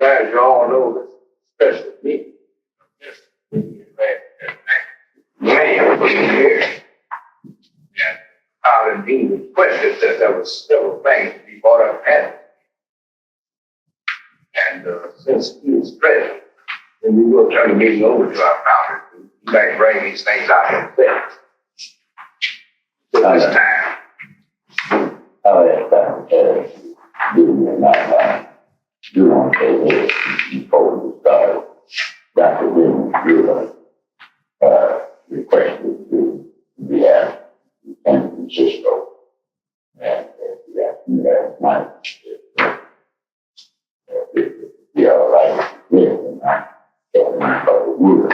As you all know, this special meeting. Man, for years. And how indeed requested that there was several things to be brought up at it. And since he was present, then we will turn the meeting over to our founder to back bring these things out himself. This time. I'll ask Dr. do or not do want to say this before we start. Dr. Williams, you requested to be asked in San Francisco. And we asked me last night if it would be all right with him. And I told him I thought it would.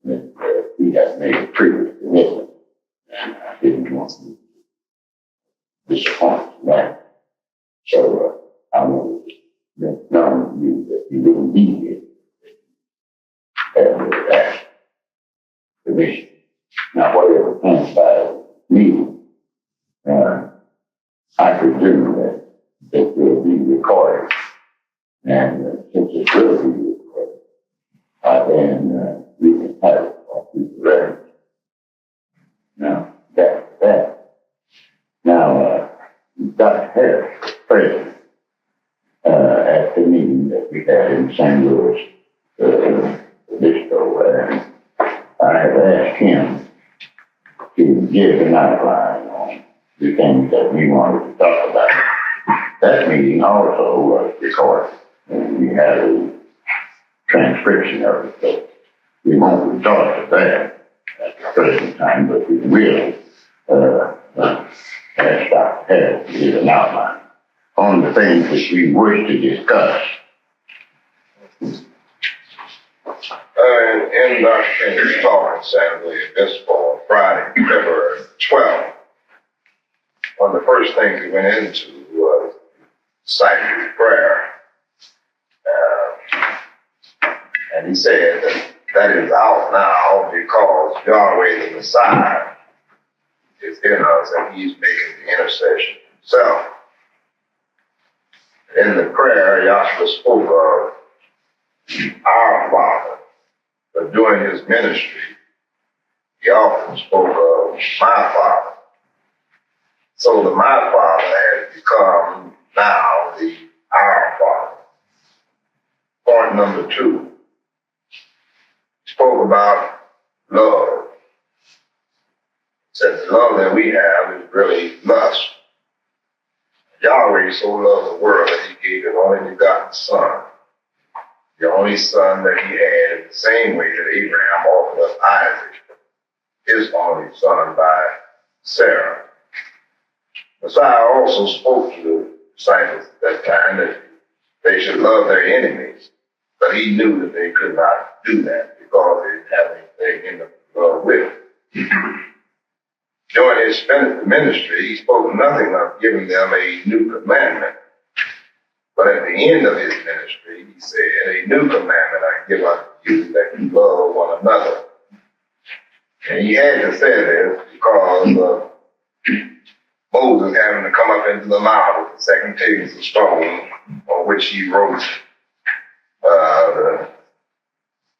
And he had made a previous commitment. And I didn't want to disappoint him that. So I wanted to let know you that you didn't need it. And ask permission. Now, whatever comes by me, I presume that it will be recorded. And since it will be recorded, then we can have it for future reference. Now, that's that. Now, Dr. Harris was present at the meeting that we had in St. Louis, Distro, and I have asked him to give an outline on the things that we wanted to talk about. That meeting also was recorded, and we had a transcription of it, so we won't resort to that at the present time, but we will ask Dr. Harris to give an outline on the things that we wish to discuss. In Dr. King's talk in San Luis Obispo on Friday, February 12th, one of the first things he went into was disciple prayer. And he said that is out now because Yahweh the Messiah is in us and he's making the intercession himself. In the prayer, Yahshua spoke of our Father. But during his ministry, he often spoke of my Father. So the my Father has become now the our Father. Point number 2, he spoke about love. He said the love that we have is really lust. Yahweh so loved the world that he gave his only begotten Son. The only son that he had, in the same way that Abraham offered up Isaac, his only son, by Sarah. Messiah also spoke to the disciples at that time that they should love their enemies, but he knew that they could not do that because they didn't have anything in the love with them. During his ministry, he spoke nothing of giving them a new commandment. But at the end of his ministry, he said, a new commandment I give unto you, that you love one another. And he had to say this because of Moses having to come up into the mountain with the second tables of stone on which he wrote the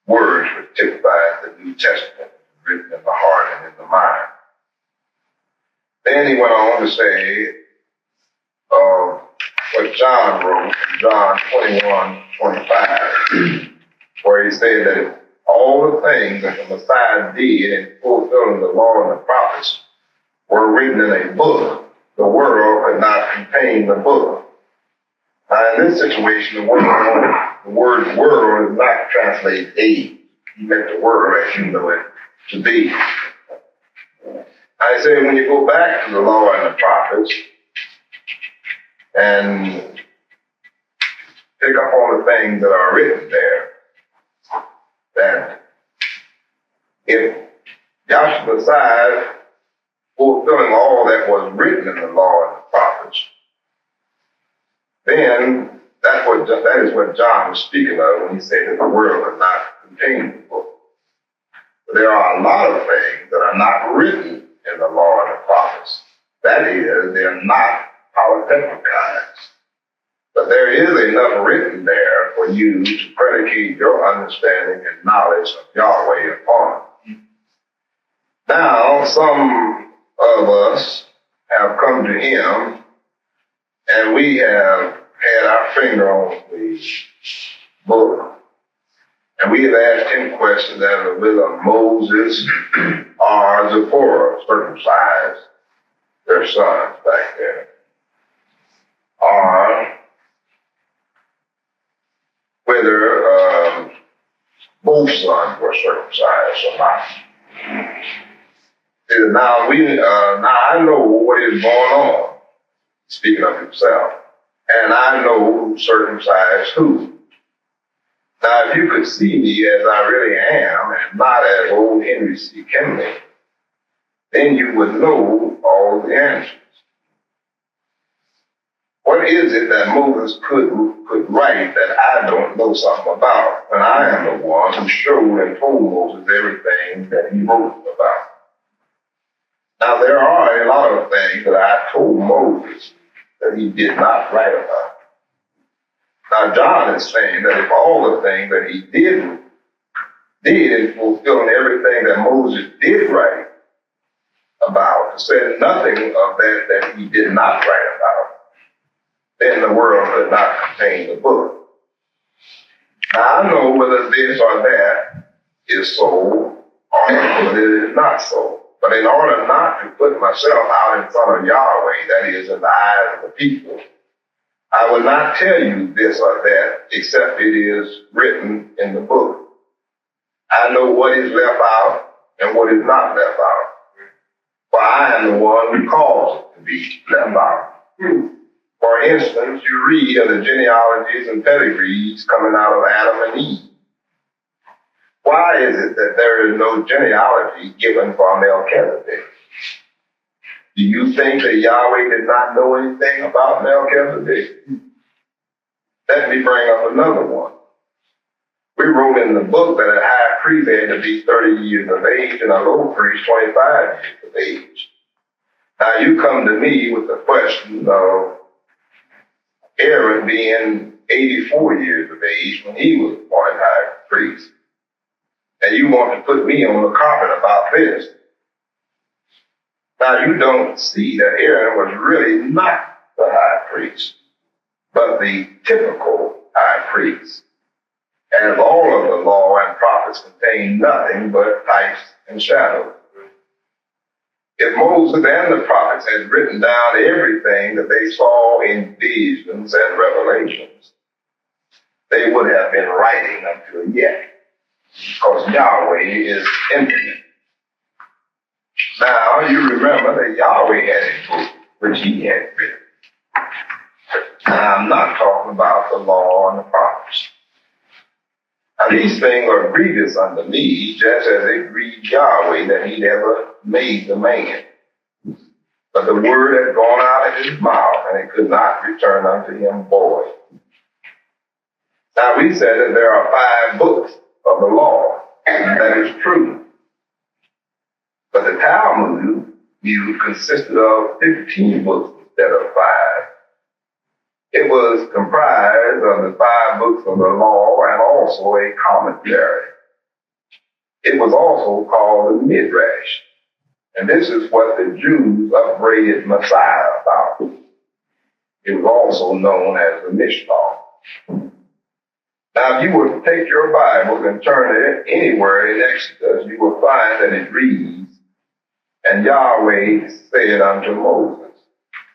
words which typified the New Testament, written in the heart and in the mind. Then he went on to say, what John wrote in John 21:25, where he said that all the things that the Messiah did in fulfilling the law and the prophets were written in a book. The world could not contain the book. Now, in this situation, the word world is not translated age. He meant the world as you know it to be. I say when you go back to the law and the prophets, and pick up on the things that are written there, that if Yahshua Messiah fulfilling all that was written in the law and the prophets, then that is what John was speaking of when he said that the world could not contain the book. But there are a lot of things that are not written in the law and the prophets. That is, they're not polytechnicized. But there is enough written there for you to predicate your understanding and knowledge of Yahweh upon. Now, some of us have come to him and we have had our finger on the book, and we have asked him questions as to whether Moses or Zipporah circumcised their sons back there, or whether both sons were circumcised or not. Now I know what is going on, speaking of himself, and I know who circumcised who. Now, if you could see me as I really am, and not as old Henry C. Kinley, then you would know all the answers. What is it that Moses could write that I don't know something about, when I am the one who showed and told Moses everything that he wrote about? Now, there are a lot of things that I told Moses that he did not write about. Now, John is saying that if all the things that he did in fulfilling everything that Moses did write about, to say nothing of that he did not write about, then the world could not contain the book. Now, I know whether this or that is so or whether it is not so. But in order not to put myself out in front of Yahweh, that is in the eyes of the people, I will not tell you this or that except it is written in the book. I know what is left out and what is not left out. For I am the one who caused it to be left out. For instance, you read of the genealogies and pedigrees coming out of Adam and Eve. Why is it that there is no genealogy given for Melchizedek? Do you think that Yahweh did not know anything about Melchizedek? Let me bring up another one. We wrote in the book that a high priest had to be 30 years of age and a low priest 25 years of age. Now you come to me with the question of Aaron being 84 years of age when he was appointed high priest. And you want to put me on the carpet about this. Now, you don't see that Aaron was really not the high priest, but the typical high priest. And all of the law and prophets contain nothing but types and shadows. If Moses and the prophets had written down everything that they saw in visions and revelations, they would have been writing until yet, because Yahweh is infinite. Now, you remember that Yahweh had a book which he had written. And I'm not talking about the law and the prophets. Now, these things are grievous unto me, just as it grieved Yahweh that he never made the man. But the word had gone out of his mouth, and it could not return unto him void. Now, we said that there are 5 books of the law, and that is true. But the Talmud consisted of 15 books instead of 5. It was comprised of the 5 books of the law and also a commentary. It was also called the Midrash. And this is what the Jews upbraided Messiah about. It was also known as the Mishna. Now, if you were to take your Bible and turn it anywhere in Exodus, you will find that it reads, "And Yahweh said unto Moses."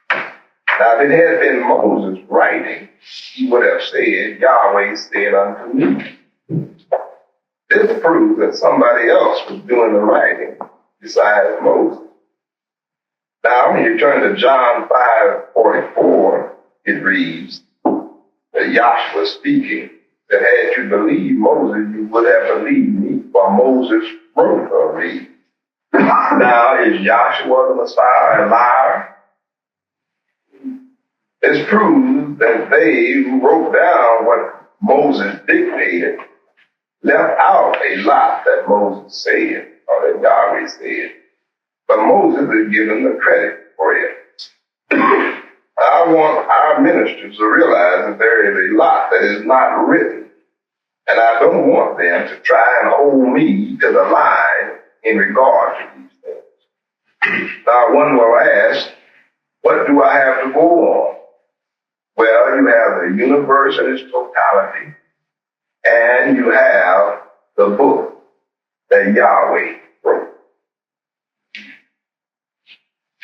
Now, if it had been Moses writing, he would have said, "Yahweh said unto me." This proves that somebody else was doing the writing besides Moses. Now, when you turn to John 5:44, it reads that Yahshua speaking, that had you believed Moses, you would have believed me, for Moses wrote of me. Now, is Yahshua the Messiah a liar? This proves that they who wrote down what Moses dictated left out a lot that Moses said, or that Yahweh said. But Moses is given the credit for it. I want our ministers to realize that there is a lot that is not written. And I don't want them to try and hold me to the line in regard to these things. Now, one will ask, what do I have to go on? Well, you have the universe in its totality, and you have the book that Yahweh wrote.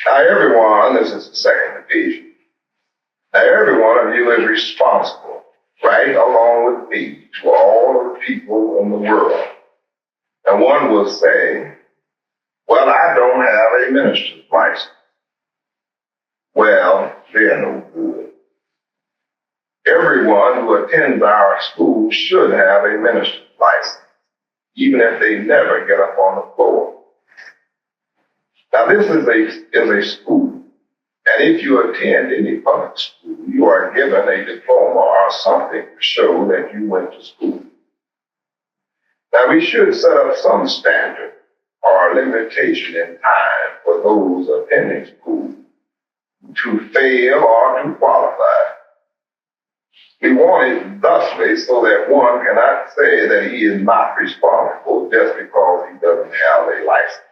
Now, everyone, this is the second division. Now, every one of you is responsible, right along with me, to all of the people in the world. And one will say, well, I don't have a minister's license. Well, they're no good. Everyone who attends our school should have a minister's license, even if they never get up on the floor. Now, this is a school. And if you attend any public school, you are given a diploma or something to show that you went to school. Now, we should set up some standard or limitation in time for those attending school to fail or to qualify. We want it thusly so that one cannot say that he is not responsible just because he doesn't have a license.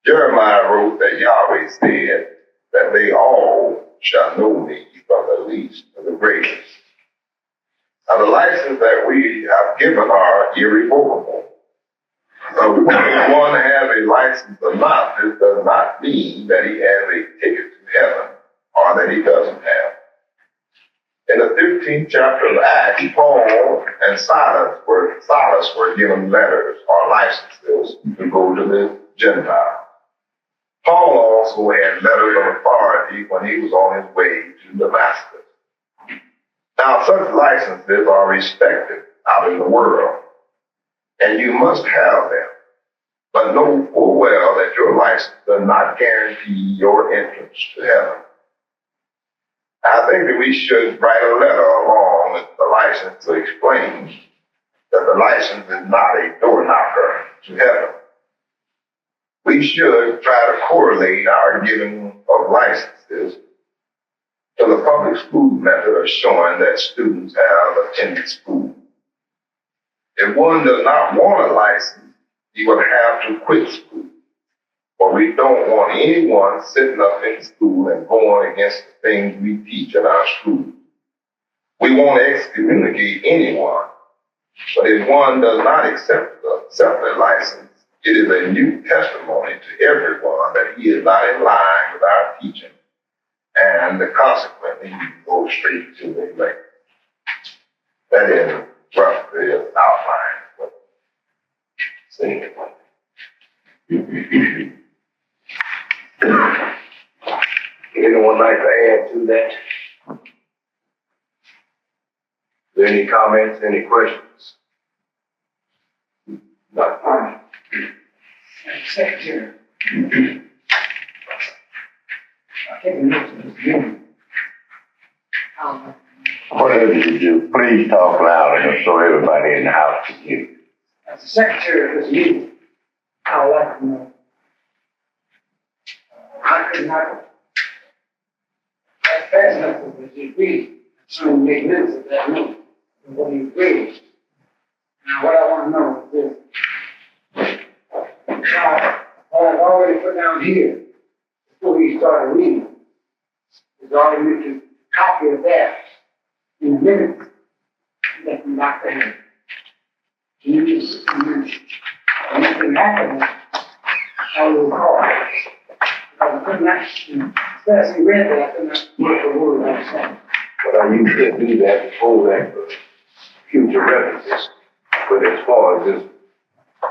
Jeremiah wrote that Yahweh said that they all shall know me from the least to the greatest. Now, the license that we have given are irrevocable. So whether one has a license or not, this does not mean that he has a ticket to heaven or that he doesn't have. In the 15th chapter of Acts, Paul and Silas were given letters or licenses to go to the Gentiles. Paul also had letters of authority when he was on his way to Damascus. Now, such licenses are respected out in the world, and you must have them. But know full well that your license does not guarantee your entrance to heaven. I think that we should write a letter along with the license to explain that the license is not a door knocker to heaven. We should try to correlate our giving of licenses to the public school method of showing that students have attended school. If one does not want a license, he would have to quit school. For we don't want anyone sitting up in school and going against the things we teach in our school. We won't excommunicate anyone, but if one does not accept a license, it is a new testimony to everyone that he is not in line with our teaching, and consequently he goes straight to the lake. That is roughly an outline of what I'm saying. Anyone like to add to that? Are there any comments, any questions? Not fine. Secretary. I think notes of this meeting. Whatever you do, please talk louder so everybody in the house can hear you. As the secretary of this meeting, I would like to know. I could not fast enough with the degree, so to make minutes of that note, and what he agreed. Now, what I want to know is this. What I've already put down here, before we started reading, is already written a copy of that in the minutes that we knocked ahead. And anything happened, I will call it. Because I could not, as he read that, I could not word for word understand. Well, you could do that before that for future references. But as far as this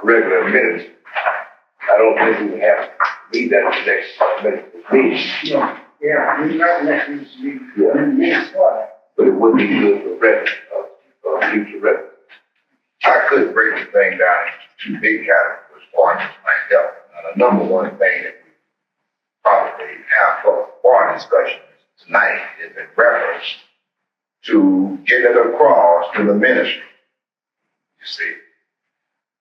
regular minutes, I don't think we have to read that in the next meeting. Yeah, we got that needs to be Yeah. in the minutes for that. But it would be good for reference, future reference. I could break the thing down into two big categories. One might help. Now, the number one thing that we probably have for discussion tonight is in reference to getting it across to the ministry, you see,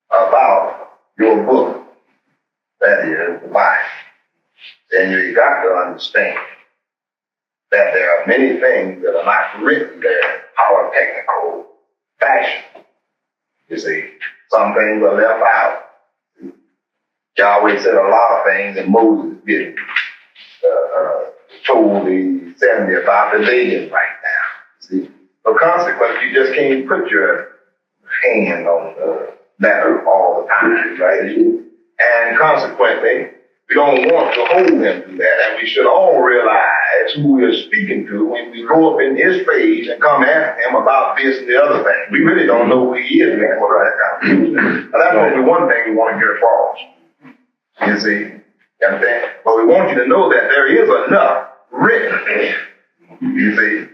about your book, that is the Bible. Then you got to understand are many things that are not written there in power technical fashion. You see, some things are left out. Yahweh said a lot of things that Moses didn't told the 70 about the million right now. See? So consequently, you just can't put your hand on the matter all the time, right? And consequently, we don't want to hold him to that. And we should all realize who we are speaking to when we go up in his face and come at him about this and the other thing. We really don't know who he is before that conversation. And that's only one thing we want to get across. You see? You understand? But we want you to know that there is enough written, you see,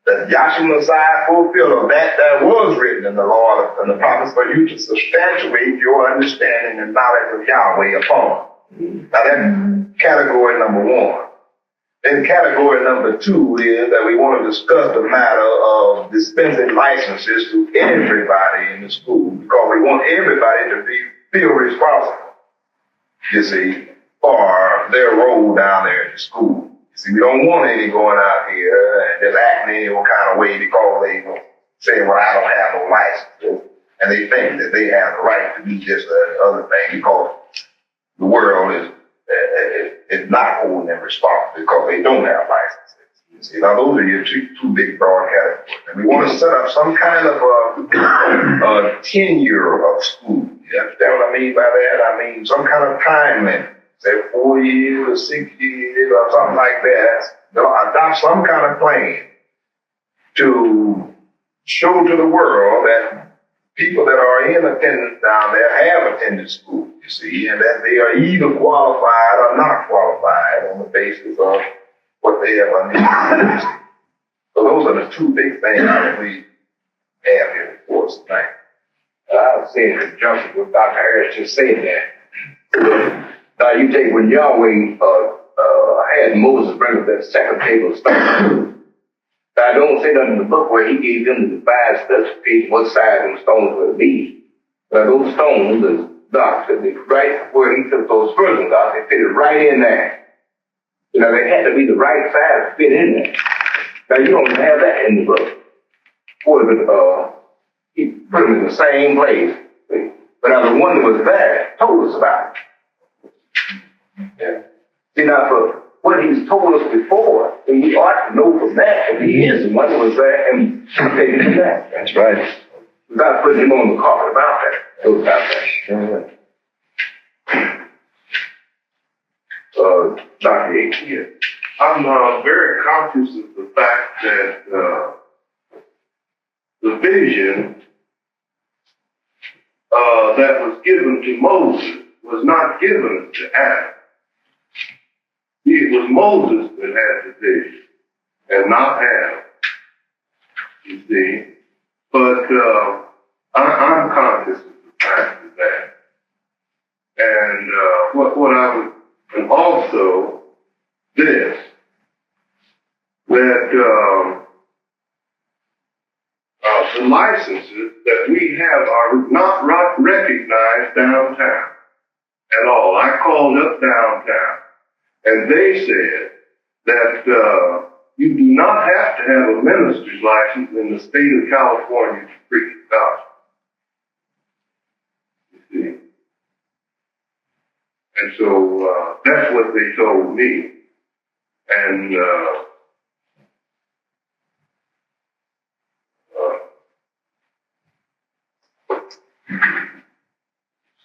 that Yahshua Messiah fulfilled of that was written in the law and the prophets for you to substantiate your understanding and knowledge of Yahweh upon. Now that's category number one. Then category number two is that we want to discuss the matter of dispensing licenses to everybody in the school, because we want everybody to feel responsible, you see, for their role down there in the school. You see, we don't want any going out here and just acting any kind of way because they say, well, I don't have no license. And they think that they have the right to do this or the other thing because the world is not holding them responsible because they don't have licenses. You see, now those are your two big broad categories. And we want to set up some kind of a tenure of school. You understand what I mean by that? I mean, some kind of time limit. Say 4 years or 6 years or something like that. They'll adopt some kind of plan to show to the world that people that are in attendance down there have attended school, you see, and that they are either qualified or not qualified on the basis of what they have understood. So those are the two big things that we have here before us tonight. I was saying in conjunction with Dr. Harris just said that. Now you take when Yahweh had Moses bring up that second table of stones. Now I don't say nothing in the book where he gave them the divine specification what size them stones would be. Now those stones, the dots, right where he took those first dots, they fitted right in there. Now they had to be the right size to fit in there. Now you don't have that in the book. He put them in the same place. But now the one that was there told us about it. Yeah. See, now, for what he's told us before, we ought to know from that if he is the one that was there and taking him back. That's right. Without putting him on the carpet about that. Goes about that. Dr. H. Yeah. I'm very conscious of the fact that the vision that was given to Moses was not given to Adam. It was Moses that had the vision, and not Adam. You see, but I'm conscious of the fact of that, and what I would, and also this, that the licenses that we have are not recognized downtown at all. I called up downtown, and they said that you do not have to have a minister's license in the state of California to preach the gospel. You see? And so that's what they told me. And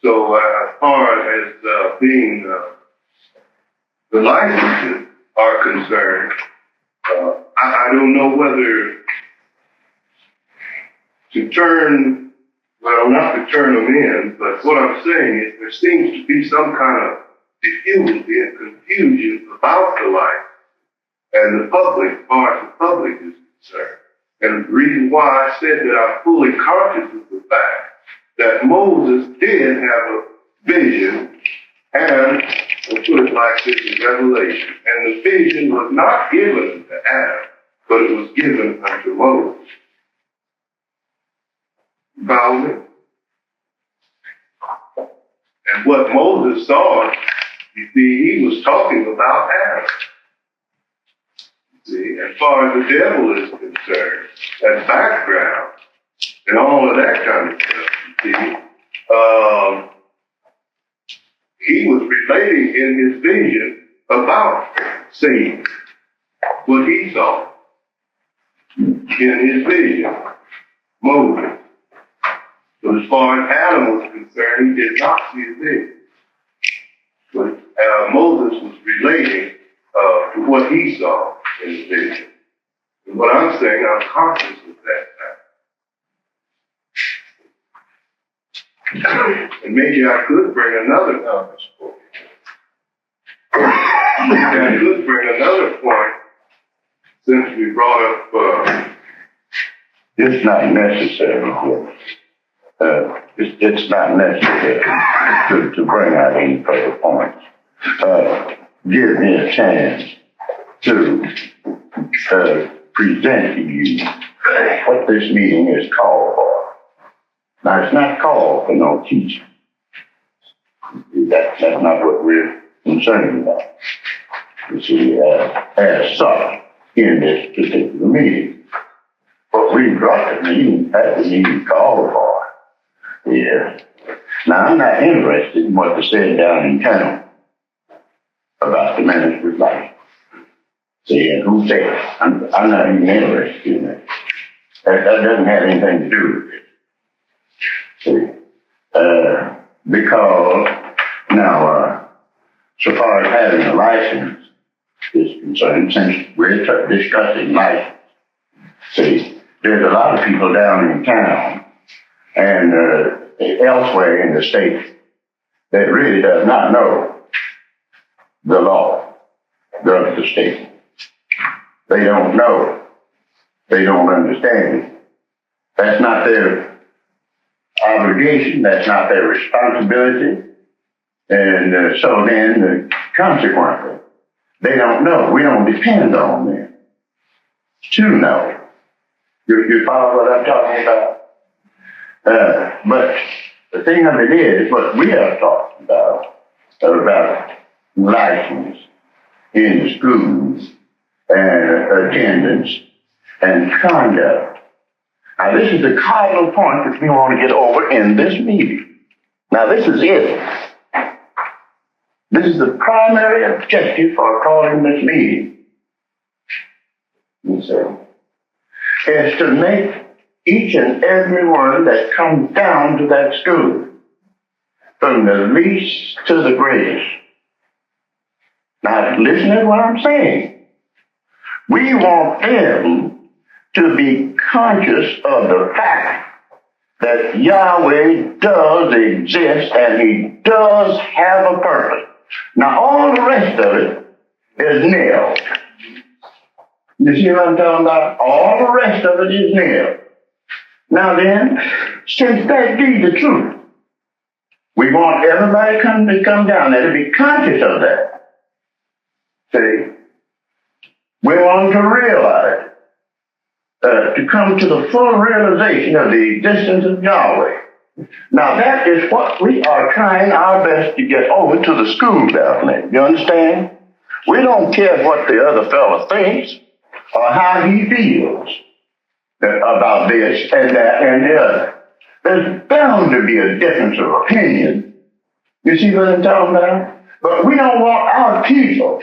so as far as being the licenses are concerned, I don't know whether to turn, well, not to turn them in, but what I'm saying is there seems to be some kind of difficulty and confusion about the license and the public, as far as the public is concerned. And the reason why I said that I'm fully conscious of the fact that Moses did have a vision, and we'll put it like this in Revelation, and the vision was not given to Adam, but it was given unto Moses. Follow me? And what Moses saw, you see, he was talking about Adam. See, as far as the devil is concerned, that background and all of that kind of stuff, you see, he was relating in his vision about Satan, what he saw in his vision, Moses. So as far as Adam was concerned, he did not see his vision. But Moses was relating to what he saw in his vision. And what I'm saying, I'm conscious of that. And maybe I could bring another point. Maybe I could bring another point since we brought up. It's not necessary. It's not necessary to bring out any further points. Give me a chance to present to you what this meeting is called for. Now, it's not called for no teaching. That's not what we're concerned about. You see, as such, in this particular meeting. What we brought the meeting, had the meeting called for. Yeah. Now, I'm not interested in what they said down in town about the minister's life. See, and who said it? I'm not even interested in that. That doesn't have anything to do with it. See, because now, so far as having a license is concerned, since we're discussing license, see, there's a lot of people down in town and elsewhere in the state that really does not know the law of the state. They don't know. They don't understand it. That's not their obligation. That's not their responsibility. And so then, consequently, they don't know. We don't depend on them to know. You follow what I'm talking about? But the thing of it is, what we are talking about license in the schools and attendance and conduct. Now, this is the cardinal point that we want to get over in this meeting. Now, this is it. This is the primary objective for calling this meeting. You see, is to make each and every one that comes down to that school, from the least to the greatest. Now, listen to what I'm saying. We want them to be conscious of the fact that Yahweh does exist and He does have a purpose. Now, all the rest of it is nil. You see what I'm talking about? All the rest of it is nil. Now then, since that be the truth, we want everybody to come down there to be conscious of that. See? We want them to realize, to come to the full realization of the existence of Yahweh. Now that is what we are trying our best to get over to the school down there. You understand? We don't care what the other fellow thinks or how he feels about this and that and the other. There's bound to be a difference of opinion. You see what I'm talking about? But we don't want our people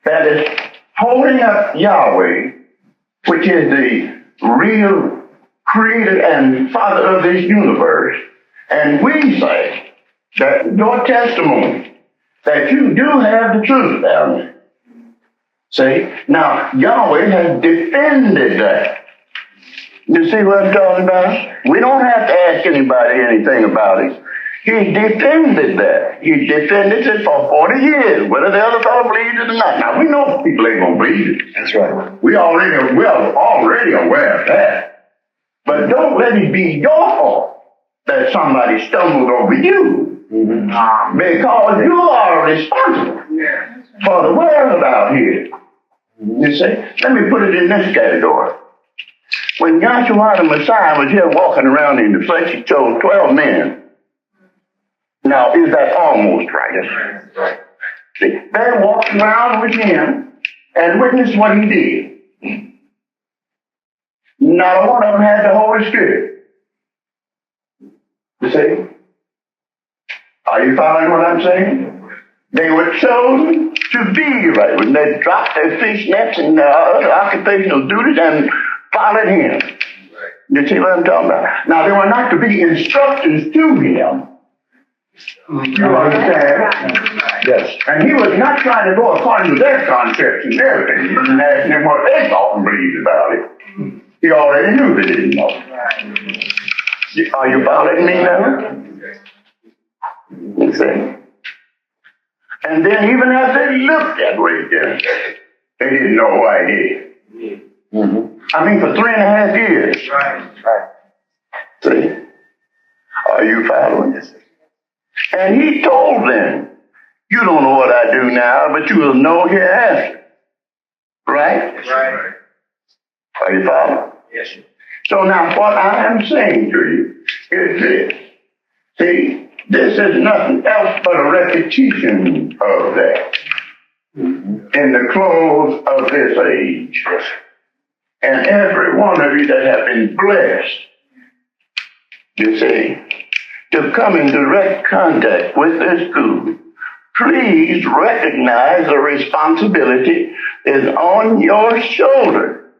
that is holding up Yahweh, which is the real creator and father of this universe, and we say that your testimony, that you do have the truth down there. See? Now, Yahweh has defended that. You see what I'm talking about? We don't have to ask anybody anything about it. He defended that. He defended it for 40 years, whether the other fellow believes it or not. Now, we know people ain't going to believe it. That's right. We are already aware of that. But don't let it be your fault that somebody stumbled over you. Mm-hmm. Because you are responsible for the world out here. You see? Let me put it in this category. When Yahshua the Messiah was here walking around in the flesh, He chose 12 men. Now, is that almost right? Yes, right. See, they walked around with Him, and witness what he did. Not one of them had the Holy Spirit. You see? Are you following what I'm saying? They were chosen to be right. When they dropped their fish nets and their other occupational duties and followed him. You see what I'm talking about? Now, they were not to be instructors to him. You understand? Yes. And he was not trying to go according to their concepts and their opinions and asking them what they thought and believed about it. He already knew they didn't know. Are you following me now? You see? And then even as they looked that way, they didn't know why he did. Mm-hmm. I mean, for 3.5 years. Right. See? Are you following this? And he told them, you don't know what I do now, but you will know hereafter. Right? Right. Are you following? Yes. So now what I am saying to you is this. See, this is nothing else but a repetition of that. In the close of this age. And every one of you that have been blessed, you see, to come in direct contact with this school, please recognize the responsibility is on your shoulder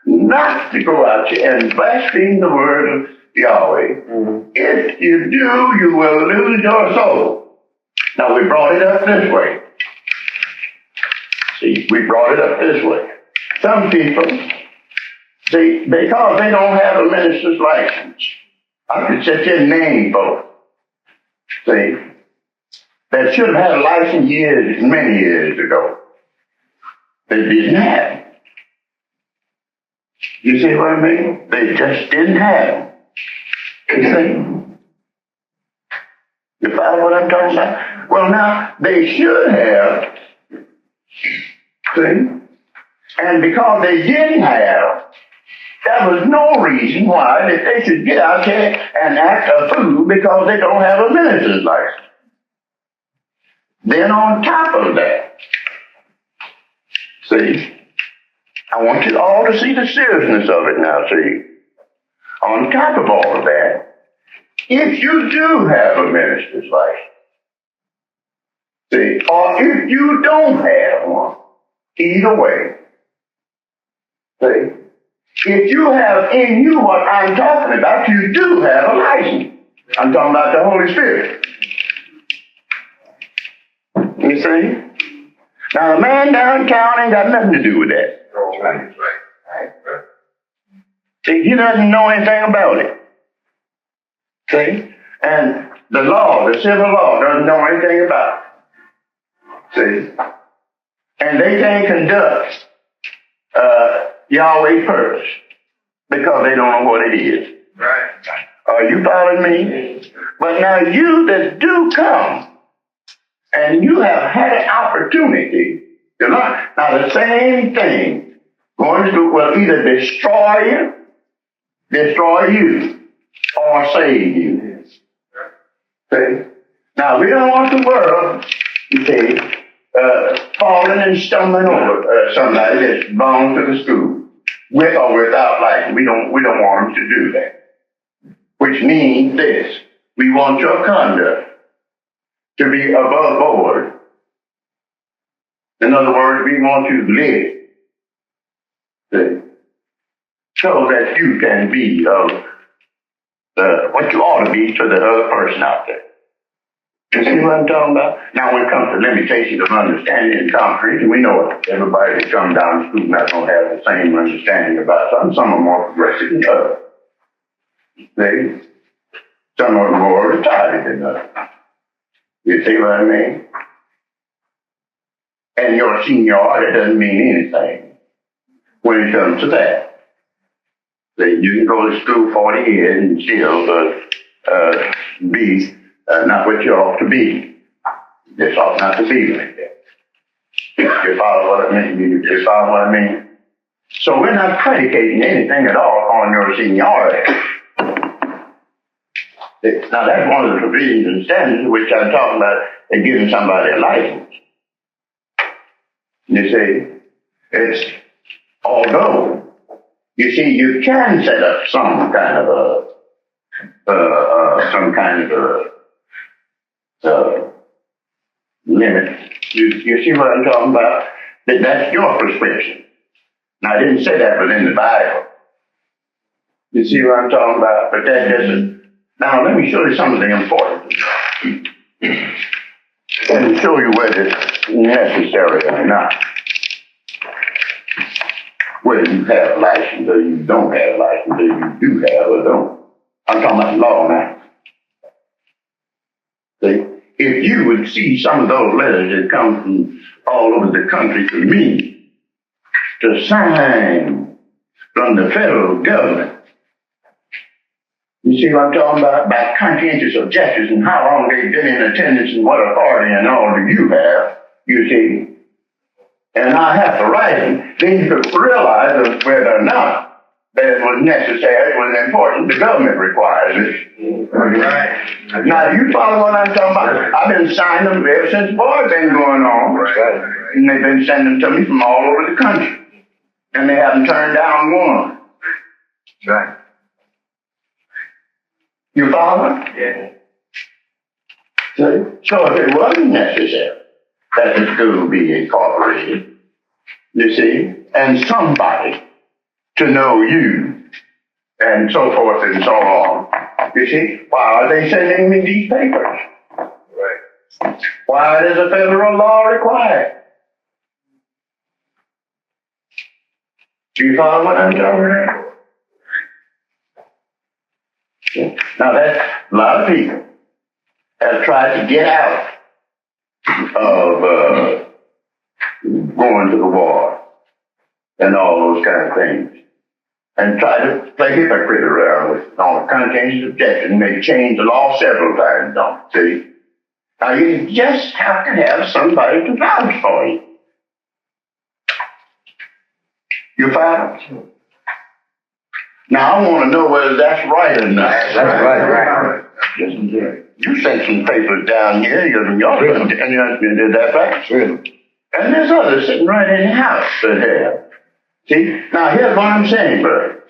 not to go out here and blaspheme the word of Yahweh. Mm-hmm. If you do, you will lose your soul. Now, we brought it up this way. See, we brought it up this way. Some people, see, because they don't have a minister's license, I could sit here and name both. See, that should have had a license many years ago. They didn't have it. You see what I mean? They just didn't have it. You see? You follow what I'm talking about? Well, now, they should have. See? And because they didn't have, there was no reason why that they should get out there and act a fool because they don't have a minister's license. Then on top of that, see, I want you all to see the seriousness of it now, see. On top of all of that, if you do have a minister's license, see, or if you don't have one, either way, see, if you have in you what I'm talking about, you do have a license. I'm talking about the Holy Spirit. You see? Now, the man downtown ain't got nothing to do with that. Right. See, he doesn't know anything about it. See? And the law, the civil law, doesn't know anything about it. See? And they can't conduct Yahweh's purpose because they don't know what it is. Right. Are you following me? But now you that do come, and you have had an opportunity to learn. Now the same thing going to will either destroy you, or save you. See? Now we don't want the world, you see, falling and stumbling over somebody that's belongs to the school, with or without license. We don't want them to do that. Which means this: we want your conduct to be above board. In other words, we want you to live, see, so that you can be what you ought to be to the other person out there. You see what I'm talking about? Now, when it comes to limitations of understanding and comprehension, we know it. Everybody that comes down to school is not going to have the same understanding about something. Some are more progressive than others. See? Some are more retarded than others. You see what I mean? And your seniority doesn't mean anything when it comes to that. See, you can go to school 40 years and still be not what you ought to be. This ought not to be like that. You follow what I mean? You follow what I mean? So we're not predicating anything at all on your seniority. Now that's one of the provisions and standards which I'm talking about, giving somebody a license. You see? It's, although, you see, you can set up some kind of limit. You see what I'm talking about? That's your prescription. Now, I didn't say that within the Bible. You see what I'm talking about? But that doesn't. Now, let me show you some of the important stuff. And show you whether it's necessary or not. Whether you have a license or you don't have a license, or you do have or don't. I'm talking about law now. See? If you would see some of those letters that come from all over the country to me, to sign from the federal government, you see what I'm talking about? By conscientious objectors and how long they've been in attendance and what authority and all do you have, you see. And I have to write them. Then you could realize that whether or not that it was necessary, it was important, the government requires it. Right. Now, you follow what I'm talking about? I've been signing them ever since war's been going on. Right. And they've been sending them to me from all over the country. And they haven't turned down one. Right. You follow? Yeah. So if it wasn't necessary that the school be incorporated, you see, and somebody to know you, and so forth and so on, you see, why are they sending me these papers? Right. Why does a federal law require it? Do you follow what I'm talking about? Now that's a lot of people have tried to get out of going to the war and all those kind of things, and try to play hypocrite around with on a conscientious objection. They changed the law several times, don't you see? Now you just have to have somebody to vouch for you. You follow? Now, I want to know whether that's right or not. That's right. Yes, indeed. You sent some papers down here, and you did that right? Sure. And there's others sitting right in the house that have. See? Now, here's what I'm saying, brother.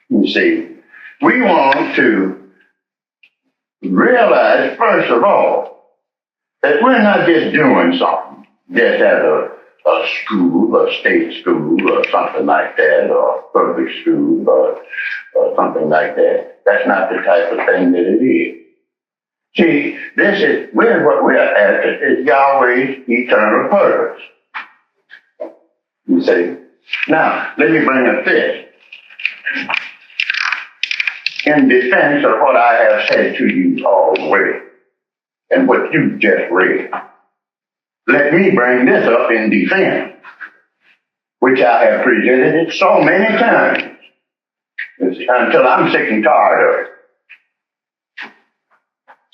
You see, we want to realize, first of all, that we're not just doing something just at a school, a state school, or something like that, or public school, or something like that. That's not the type of thing that it is. See, what we're after is Yahweh's eternal purpose. You see? Now, let me bring up this. In defense of what I have said to you already, and what you just read, let me bring this up in defense, which I have presented it so many times, until I'm sick and tired of it.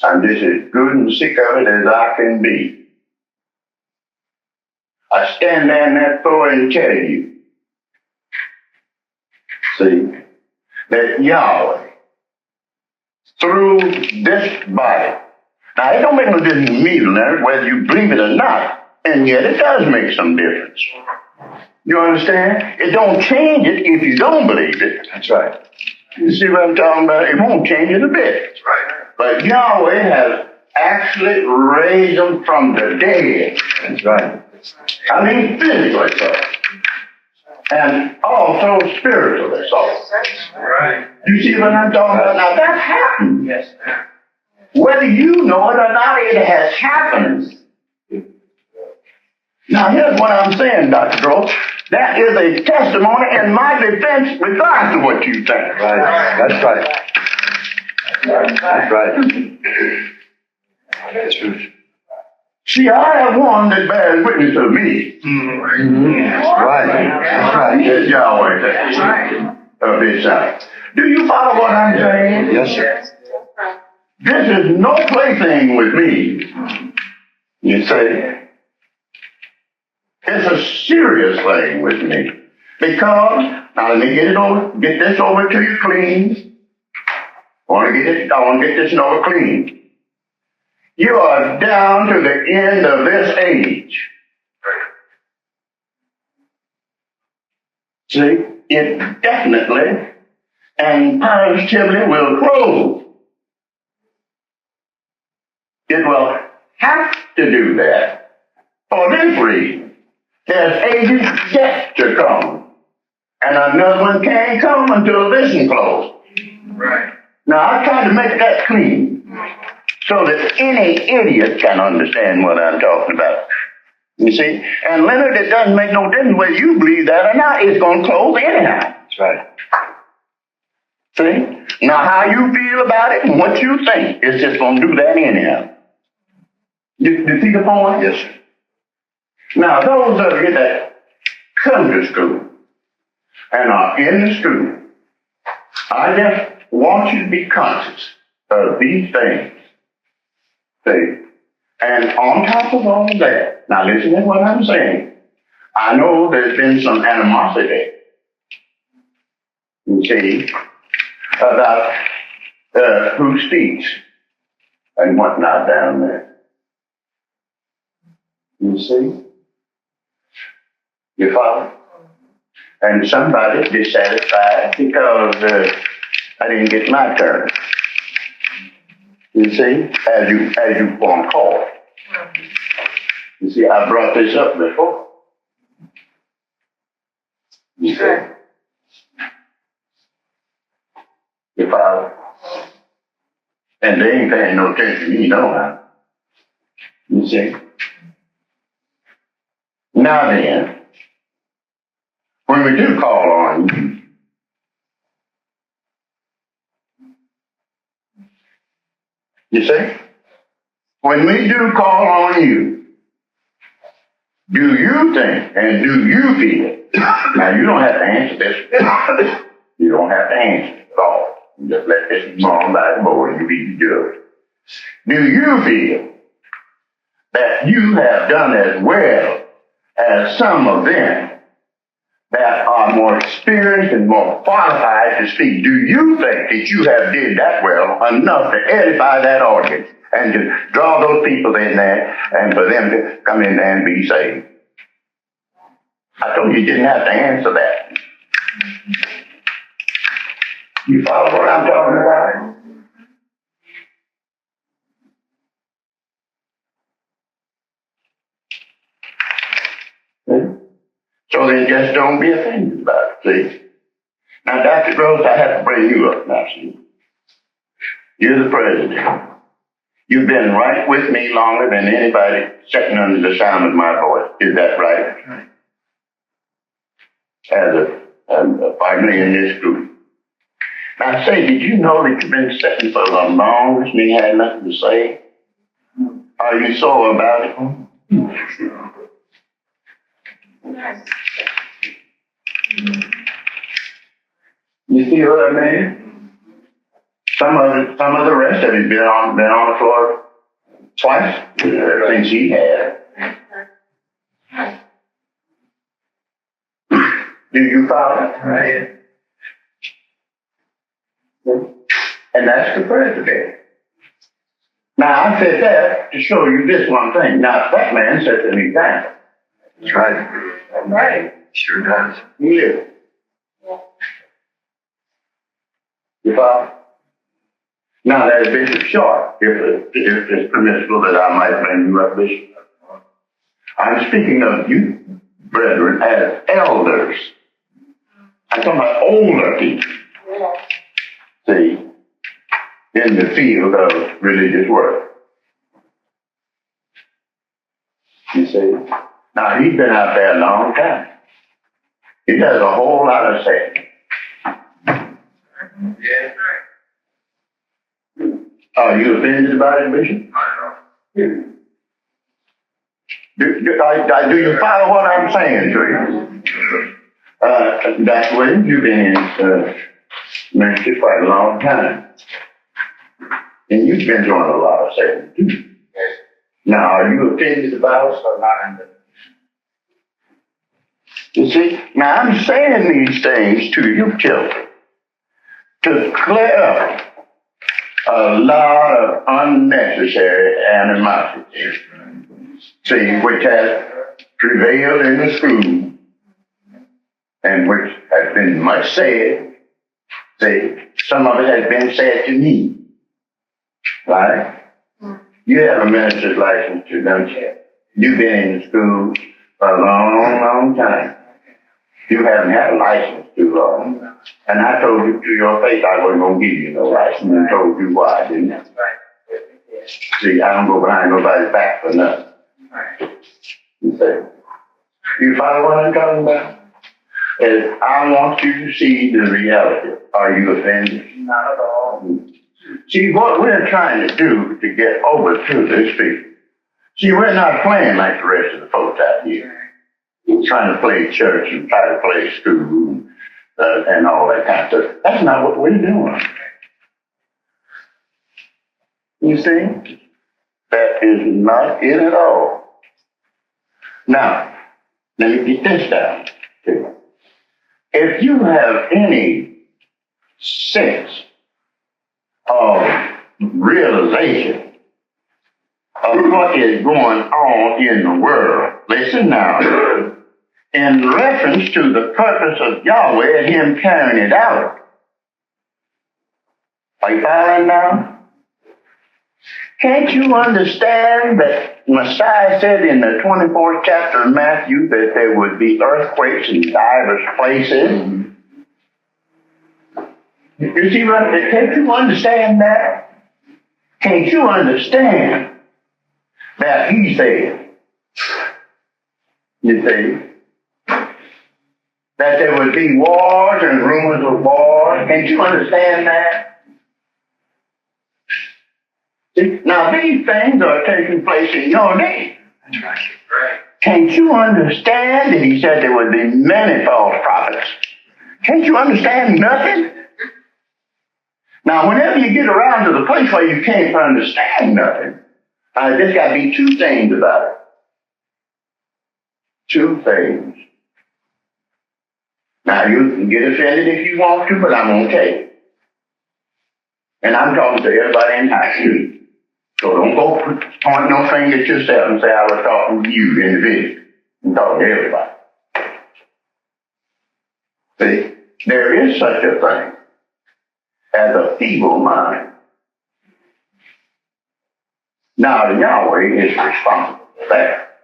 I'm just as good and sick of it as I can be. I stand there in that floor and tell you, see, that Yahweh, through this body, now, it don't make no difference to me, Leonard, whether you believe it or not, and yet it does make some difference. You understand? It don't change it if you don't believe it. That's right. You see what I'm talking about? It won't change it a bit. That's right. But Yahweh has actually raised them from the dead. That's right. I mean, physically so. And also spiritually so. Right. You see what I'm talking about? Now, that happened. Yes, sir. Whether you know it or not, it has happened. Now, here's what I'm saying, Dr. Gross. That is a testimony in my defense regardless of what you think. Right. That's right. That's right. That's true. See, I have one that bears witness of me. Mm-hmm. That's right. That's right. It's Yahweh there. Of this side. Do you follow what I'm saying? Yes, sir. This is no plaything with me. You see? It's a serious thing with me. Because, now let me get this over to you clean. I want to get this over clean. You are down to the end of this age. See, it definitely and positively will close. It will have to do that for this reason. There's ages yet to come, and another one can't come until this one closes. Right. Now, I try to make that clean so that any idiot can understand what I'm talking about. You see? And Leonard, it doesn't make no difference whether you believe that or not. It's going to close anyhow. That's right. See? Now, how you feel about it and what you think, it's just going to do that anyhow. You see the point? Yes, sir. Now, those of you that come to school and are in the school, I just want you to be conscious of these things. See? And on top of all of that, now listen to what I'm saying. I know there's been some animosity, you see, about who speaks and whatnot down there. You see? You follow? And somebody's dissatisfied because I didn't get my turn. You see, as you want to call. You see, I brought this up before. You see? You follow? And they ain't paying no attention to me, no how. You see? Now then, when we do call on you see? When we do call on you, do you think and do you feel? Now, you don't have to answer this. You don't have to answer it at all. You just let this go on by the board and you be the judge. Do you feel that you have done as well as some of them that are more experienced and more qualified to speak? Do you think that you have did that well enough to edify that audience and to draw those people in there and for them to come in there and be saved? I told you you didn't have to answer that. You follow what I'm talking about? So then just don't be offended about it, see? Now, Dr. Gross, I have to bring you up now, see? You're the president. You've been right with me longer than anybody sitting under the sound of my voice. Is that right? Right. As a partner in this group. Now, say, did you know that you've been sitting for the longest and you had nothing to say? Are you sore about it? You see what I mean? Some of the rest of it been on the floor twice since he had. Do you follow it? Right. And that's the president. Now I said that to show you this one thing. Now that man sets an example. That's right. That's right. Sure does. Yeah. You follow? Now there's Bishop Sharp, if it's permissible that I might bring you up, Bishop. I'm speaking of you, brethren, as elders. I'm talking about older people. See, in the field of religious work. You see? Now he's been out there a long time. He does a whole lot of saying. Yeah. Are you offended about it, Bishop? Do you follow what I'm saying to you? Dr. Williams, you've been in ministry quite a long time. And you've been doing a lot of saying too. Now, are you offended about it or not? You see, now I'm saying these things to you children to clear up a lot of unnecessary animosity, see, which has prevailed in the school and which has been much said. See, some of it has been said to me. Right? You have a minister's license too, don't you? You've been in school for a long, long time. You haven't had a license too long. And I told you to your face I wasn't going to give you no license. I told you why, didn't I? See, I don't go behind nobody's back for nothing. You say, you follow what I'm talking about? And I want you to see the reality. Are you offended? Not at all. See, what we're trying to do to get over to this people. See, we're not playing like the rest of the folks out here. We're trying to play church and try to play school and all that kind of stuff. That's not what we're doing. You see? That is not it at all. Now, let me get this down. If you have any sense of realization of what is going on in the world, listen now, in reference to the purpose of Yahweh and Him carrying it out. Are you following now? Can't you understand that Messiah said in the 24th chapter of Matthew that there would be earthquakes in divers places? You see what? Can't you understand that? Can't you understand that He said? You see? That there would be wars and rumors of wars. Can't you understand that? See, now these things are taking place in your day. That's right. Can't you understand that He said there would be many false prophets? Can't you understand nothing? Now, whenever you get around to the place where you can't understand nothing, there's got to be two things about it. Two things. Now, you can get offended if you want to, but I'm going to tell you. And I'm talking to everybody in high school. So don't go point no finger at yourself and say I was talking to you individually. I'm talking to everybody. See, there is such a thing as a feeble mind. Now, Yahweh is responsible for that.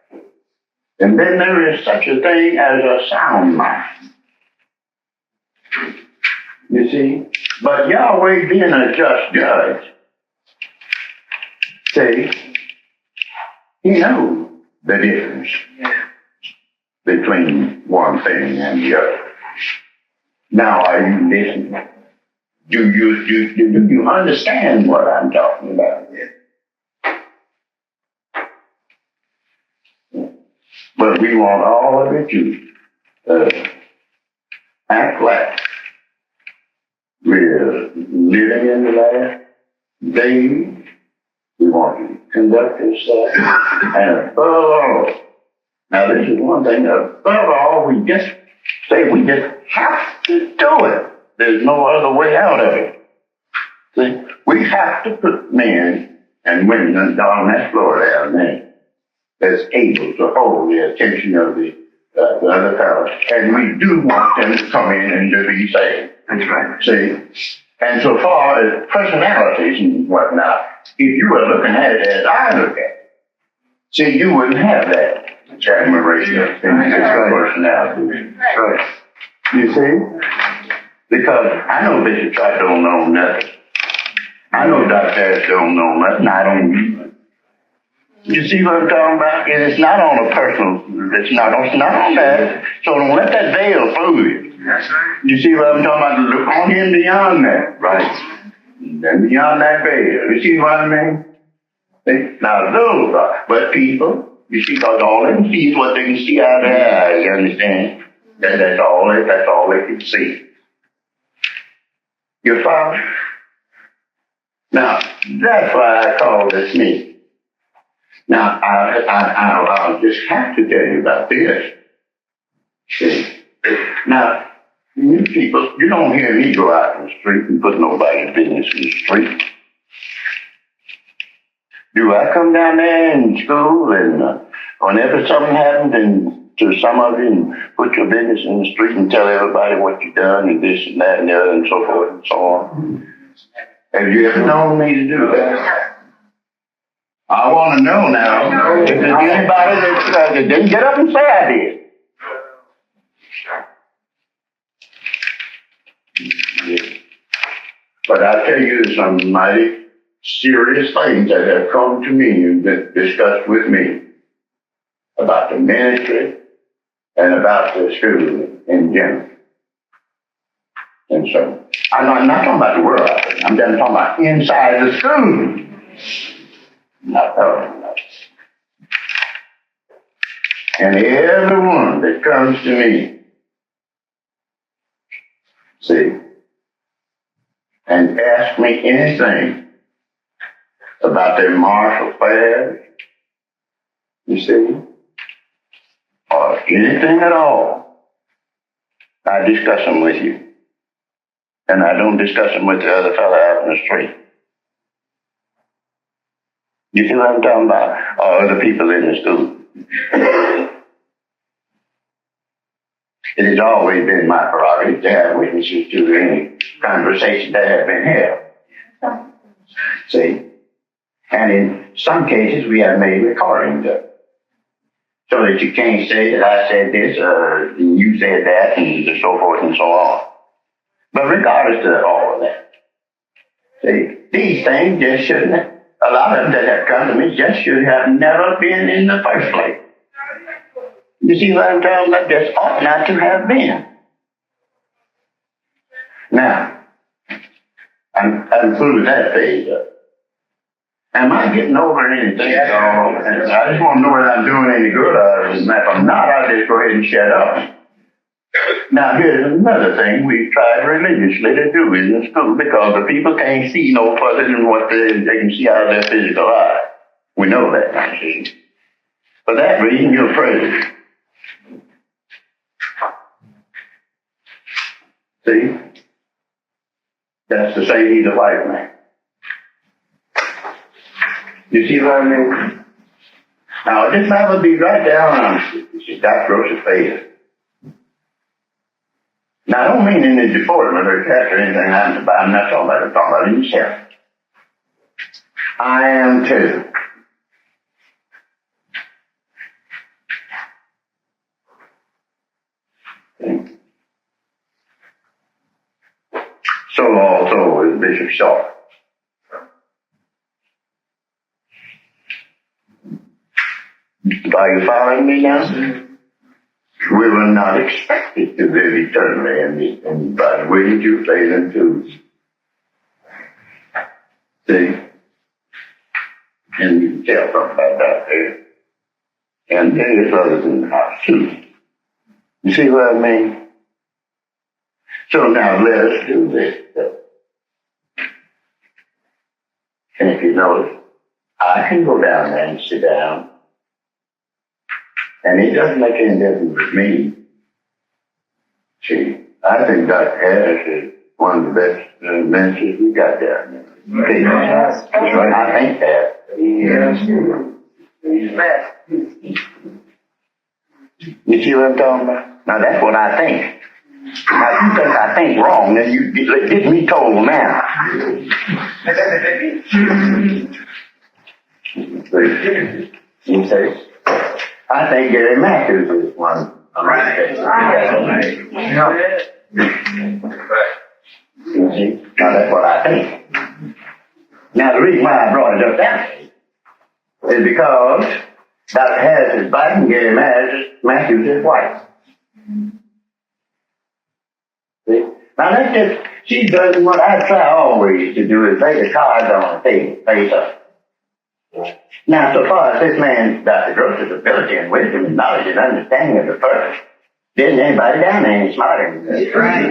And then there is such a thing as a sound mind. You see? But Yahweh being a just judge, see, He knows the difference between one thing and the other. Now, are you listening? Do you understand what I'm talking about? But we want all of it to act like we're living in the last days. We want to conduct ourselves, and above all, now this is one thing, above all, we just say we just have to do it. There's no other way out of it. See, we have to put men and women on that floor down there that's able to hold the attention of the other fellows. And we do want them to come in and to be saved. That's right. See? And so far as personalities and whatnot, if you were looking at it as I look at it, see, you wouldn't have that admiration of personality. Right. You see? Because I know Bishop Tribe don't know nothing. I know Dr. Harris don't know nothing. I don't either. You see what I'm talking about? And it's not on a personal, it's not on that. So don't let that veil fool you. That's right. You see what I'm talking about? Look on Him beyond that. Right. And beyond that veil. You see what I mean? See? Now those are, but people, you see, because all they can see is what they can see out of their eyes, you understand? That's all they can see. Your father? Now, that's why I call this meeting. Now, I'll just have to tell you about this. See? Now, you people, you don't hear me go out in the street and put nobody's business in the street. Do I come down there in school and whenever something happens and to some of you and put your business in the street and tell everybody what you've done and this and that and the other and so forth and so on. Have you ever known me to do that? I want to know now if there's anybody that didn't get up and say I did. But I tell you some mighty serious things that have come to me and been discussed with me about the ministry and about the school in general. And so, I'm not talking about the world, I'm just talking about inside the school. Not talking about it. And everyone that comes to me, see, and ask me anything about their martial affairs, you see, or anything at all, I discuss them with you. And I don't discuss them with the other fella out in the street. You see what I'm talking about? Or other people in the school. It has always been my prerogative to have witnesses to any conversation that has been held. See? And in some cases, we have made recordings of it. So that you can't say that I said this, or you said that, and so forth and so on. But regardless of all of that, see, these things just shouldn't have, a lot of them that have come to me just should have never been in the first place. You see what I'm talking about? Just ought not to have been. Now, I'm through with that phase of it. Am I getting over anything? I just want to know whether I'm doing any good, or if I'm not, I'll just go ahead and shut up. Now, here's another thing we've tried religiously to do in the school, because the people can't see no further than what they can see out of their physical eye. We know that, you see. For that reason, you're praised. See? That's to say he's a white man. You see what I mean? Now, this man would be right down on Dr. Gross's face. Now, I don't mean in the deportment or capture or anything happens about. I'm not talking about it. I'm talking about himself. I am too. So also is Bishop Shaw. Are you following me now? We were not expected to live eternally in body. Wouldn't you say them too? See? And you can tell something about that there. And there's others in the house too. You see what I mean? So now let us do this. And if you notice, I can go down there and sit down. And it doesn't make any difference with me. See, I think Dr. Harris is one of the best ministers we got there. Okay. Yes. I think that. Yes. He's best. You see what I'm talking about? Now that's what I think. Now if you think I think wrong, then you get me told now. You say? I think Gary Matthews is one. Right. You see? Now that's what I think. Now the reason why I brought it up that way is because Dr. Harris is black and Gary Matthews is white. See? Now that's just, she's doing what I try always to do, is lay the cards on the table, face up. Now, so far as this man's Dr. Gross's ability and wisdom and knowledge and understanding of the first, there's anybody down there ain't smarter than this. Right.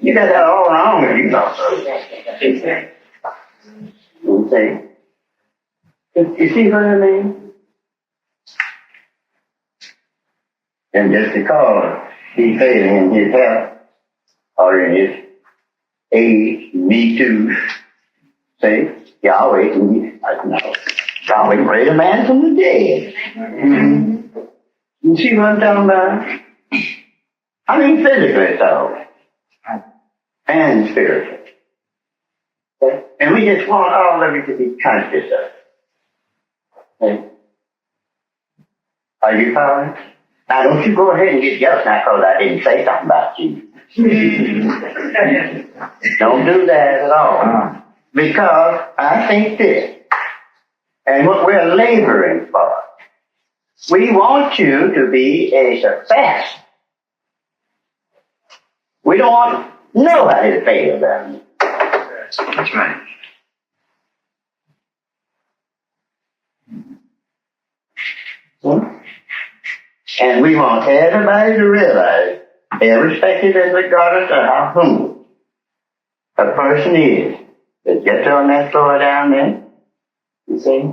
You got that all wrong if you know so. You see what I mean? And just because he's failing in his health or in his age, me too, see? Yahweh can, Yahweh raise a man from the dead. Mm-hmm. You see what I'm talking about? I mean physically so. And spiritually. Okay? And we just want all of it to be conscious of it. Okay? Are you following? Now don't you go ahead and get jealous now because I didn't say something about you. Don't do that at all. Because I think this, and what we're laboring for, we want you to be a success. We don't want nobody to fail them. That's right. And we want everybody to realize, irrespective and regardless of how humble a person is, that gets on that floor down there, you see,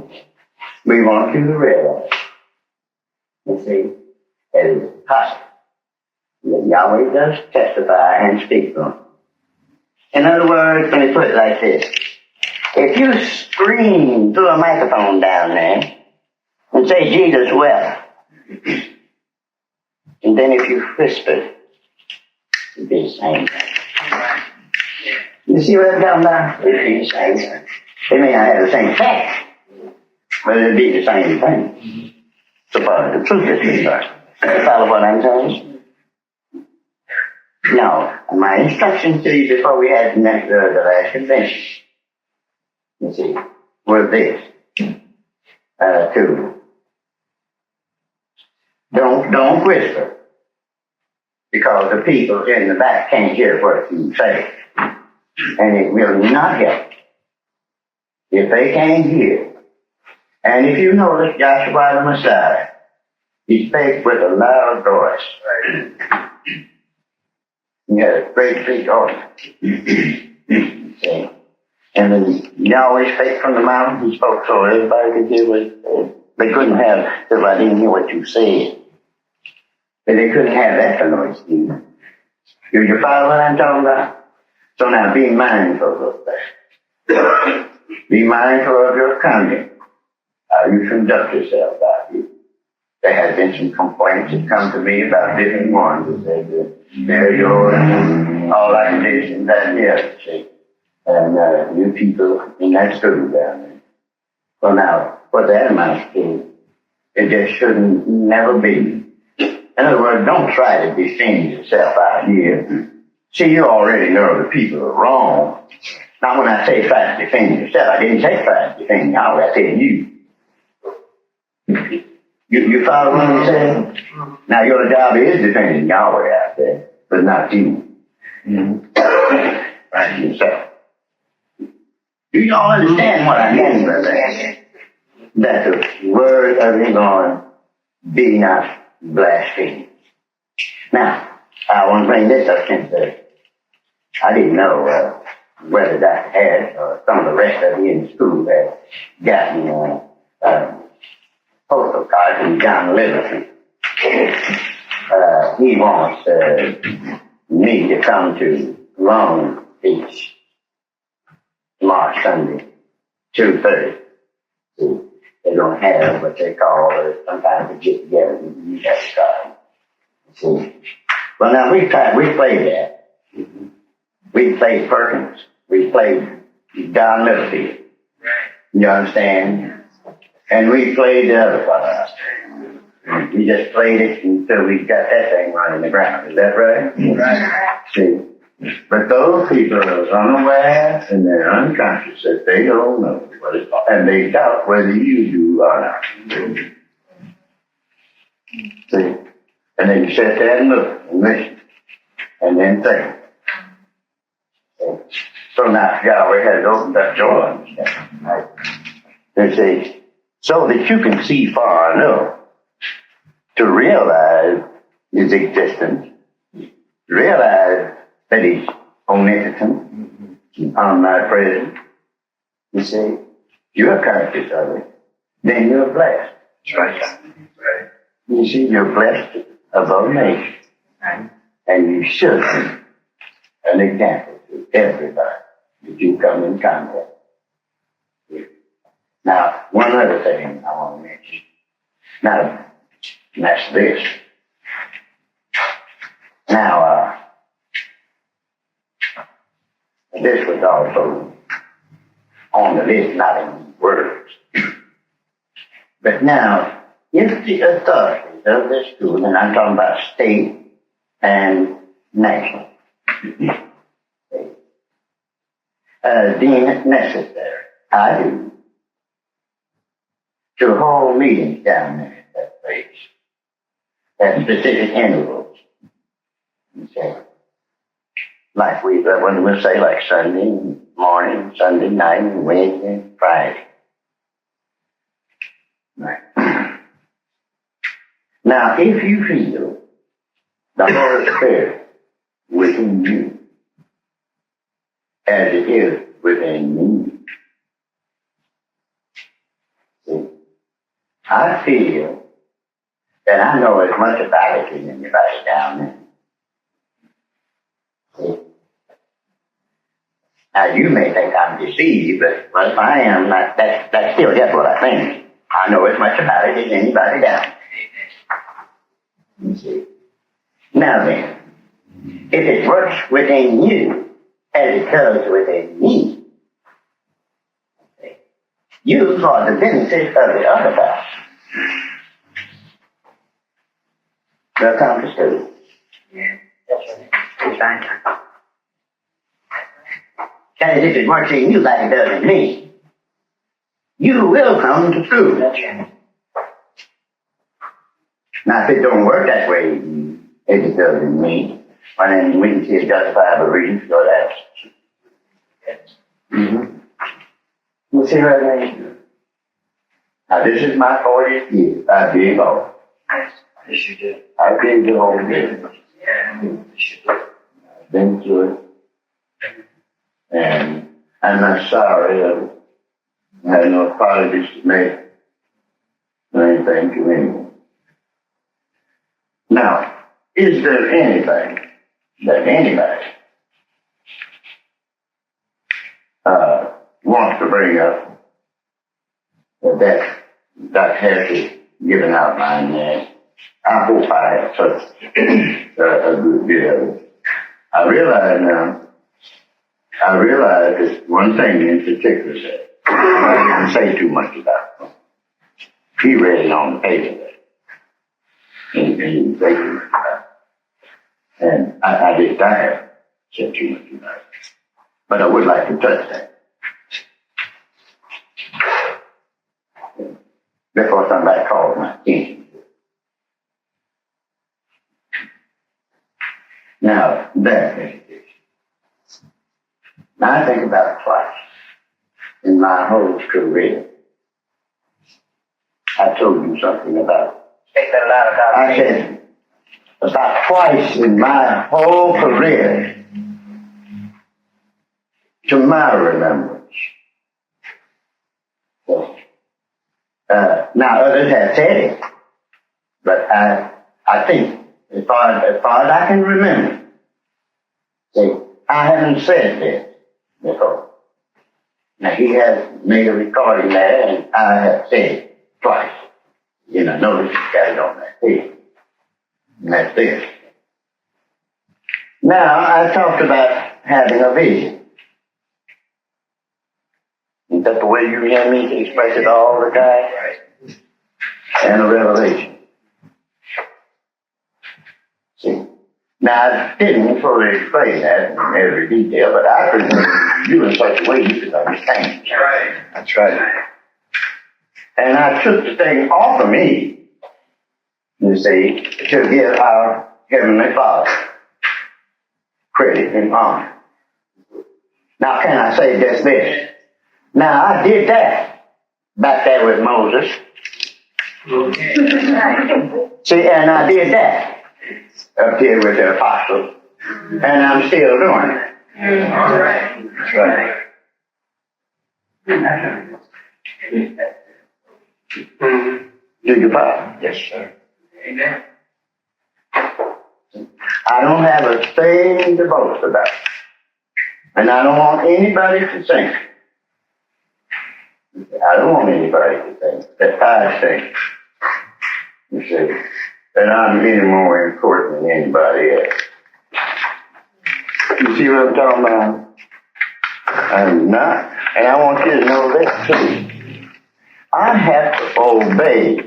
we want you to realize, you see, that it is possible that Yahweh does testify and speak for him. In other words, let me put it like this. If you scream through a microphone down there and say Jesus wept, and then if you whisper, it'd be the same thing. You see what I'm talking about? It'd be the same thing. They may not have the same fact, but it'd be the same thing. So far as the truth is concerned. You follow what I'm saying? Now, my instructions to you before we had the last convention, you see, were this. To don't whisper, because the people in the back can't hear what you say. And it will not help if they can't hear. And if you notice Yahshua the Messiah, he spake with a loud voice. He had a great big organ. See? And then he always spake from the mountain. He spoke so everybody could hear what he said. They couldn't have, if I didn't hear what you said. But they couldn't have that for noise either. You follow what I'm talking about? So now be mindful of that. Be mindful of your conduct. How you conduct yourself out here. There have been some complaints that come to me about different ones that said that they're yours and all that this and that and the other, see. And you people in that school down there. So now, what that amounts to, it just shouldn't never be. In other words, don't try to defend yourself out here. See, you already know the people are wrong. Now, when I say try to defend yourself, I didn't say try to defend Yahweh, I said you. You follow what I'm saying? Now, your job is defending Yahweh out there, but not you. Right, yourself. Do you all understand what I mean by that? That the word of the Lord be not blasphemed. Now, I want to bring this up since I didn't know whether Dr. Harris or some of the rest of you in school had gotten postal cards from John Livingston. He wants me to come to Long Beach tomorrow Sunday, 2:30. They don't have what they call, sometimes they get together and use that card. See? Well, now we played that. We played Perkins. We played Don Littlefield. You understand? And we played the other one. We just played it until we got that thing running the ground. Is that right? Right. See? But those people are unaware and they're unconscious that they don't know what it's called. And they doubt whether you do or not. See? And then you sit there and look and listen. And then think. So now Yahweh has opened that door. Right? They say, so that you can see far enough to realize his existence, realize that he's omnipotent, omnipresent. You see, you're conscious of it, then you're blessed. That's right. You see, you're blessed above nature. Right. And you should be an example to everybody that you come in contact. Now, one other thing I want to mention. Now, and that's this. Now, this was also on the list, not in words. But now, if the authorities of this school, and I'm talking about state and national, deem it necessary, I do, to hold meetings down there at that place, at specific intervals. Okay. Like when we say like Sunday morning, Sunday night, Wednesday, Friday. Right. Now, if you feel the Holy Spirit within you, as it is within me, see, I feel that I know as much about it as anybody down there. See? Now, you may think I'm deceived, but if I am, that's still just what I think. I know as much about it as anybody down there. You see? Now then, if it works within you as it does within me, you for the benefit of the other person. They'll come to school. Yeah, that's right. And if it works in you like it does in me, you will come to school. That's right. Now, if it don't work that way, as it does in me, well, then we can see a justifiable reason for that. Mm-hmm. We'll see right now. Now, this is my 40th year. I did all. Yes, you did. I did the whole business. Yeah. Yes, you did. I've been through it. And I'm not sorry of it. I had no apologies to make or anything to anyone. Now, is there anything that anybody wants to bring up that has to give an outline there? I hope I have such a good bit of it. I realize this one thing in particular that I didn't say too much about. He read it on the paper. And he didn't say too much about it. And I did not have said too much about it. But I would like to touch that. Before somebody calls my attention. Now, that education. Now, I think about it twice in my whole career. I told you something about it. I said, about twice in my whole career, to my remembrance. Now, others have said it, but I think, as far as I can remember, see, I haven't said this before. Now, he has made a recording there, and I have said it twice. You know, notice he's got it on that tape. And that's this. Now, I talked about having a vision. Is that the way you hear me express it all the time? Right. And a revelation. See? Now, I didn't fully explain that in every detail, but I presented you in such a way you could understand. Right. That's right. And I took the thing off of me, you see, to give our Heavenly Father credit and honor. Now, can I say just this? Now, I did that back there with Moses. See, and I did that up here with the apostles, and I'm still doing it. All right. That's right. Do your part. Yes, sir. Amen. I don't have a thing to boast about. And I don't want anybody to think I don't want anybody to think that I think, you see, that I'm any more important than anybody else. You see what I'm talking about? I'm not, and I want you to know this too. I have to obey.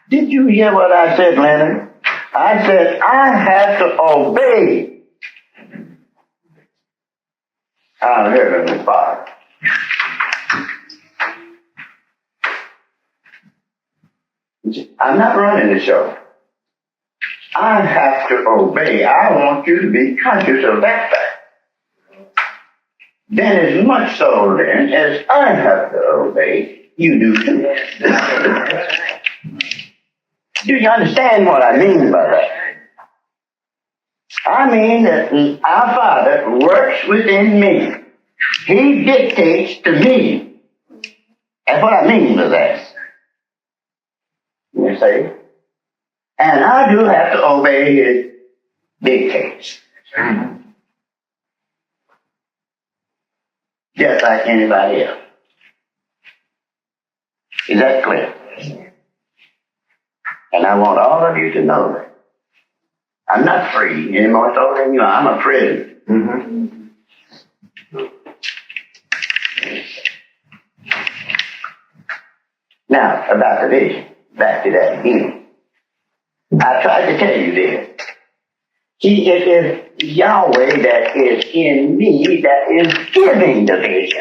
Did you hear what I said, Leonard? I said, I have to obey our Heavenly Father. I'm not running the show. I have to obey. I want you to be conscious of that fact. Then as much so then as I have to obey, you do too. Do you understand what I mean by that? I mean that our Father works within me. He dictates to me. That's what I mean by that. You see? And I do have to obey his dictates. Just like anybody else. Is that clear? And I want all of you to know that. I'm not free any more so than you are. I'm a prisoner. Now, about the vision. Back to that again. I tried to tell you this. See, it is Yahweh that is in me that is giving the vision.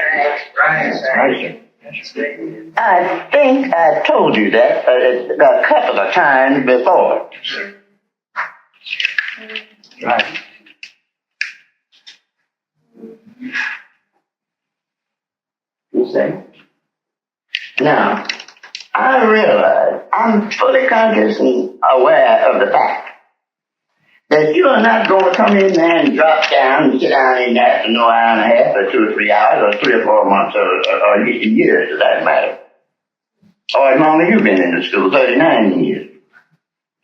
Right. I think I told you that a couple of times before. Right. You see? Now, I realize I'm fully conscious and aware of the fact that you are not going to come in there and drop down and sit down in there for no hour and a half or 2 or 3 hours or 3 or 4 months or years, for that matter. Or as long as you've been in the school, 39 years.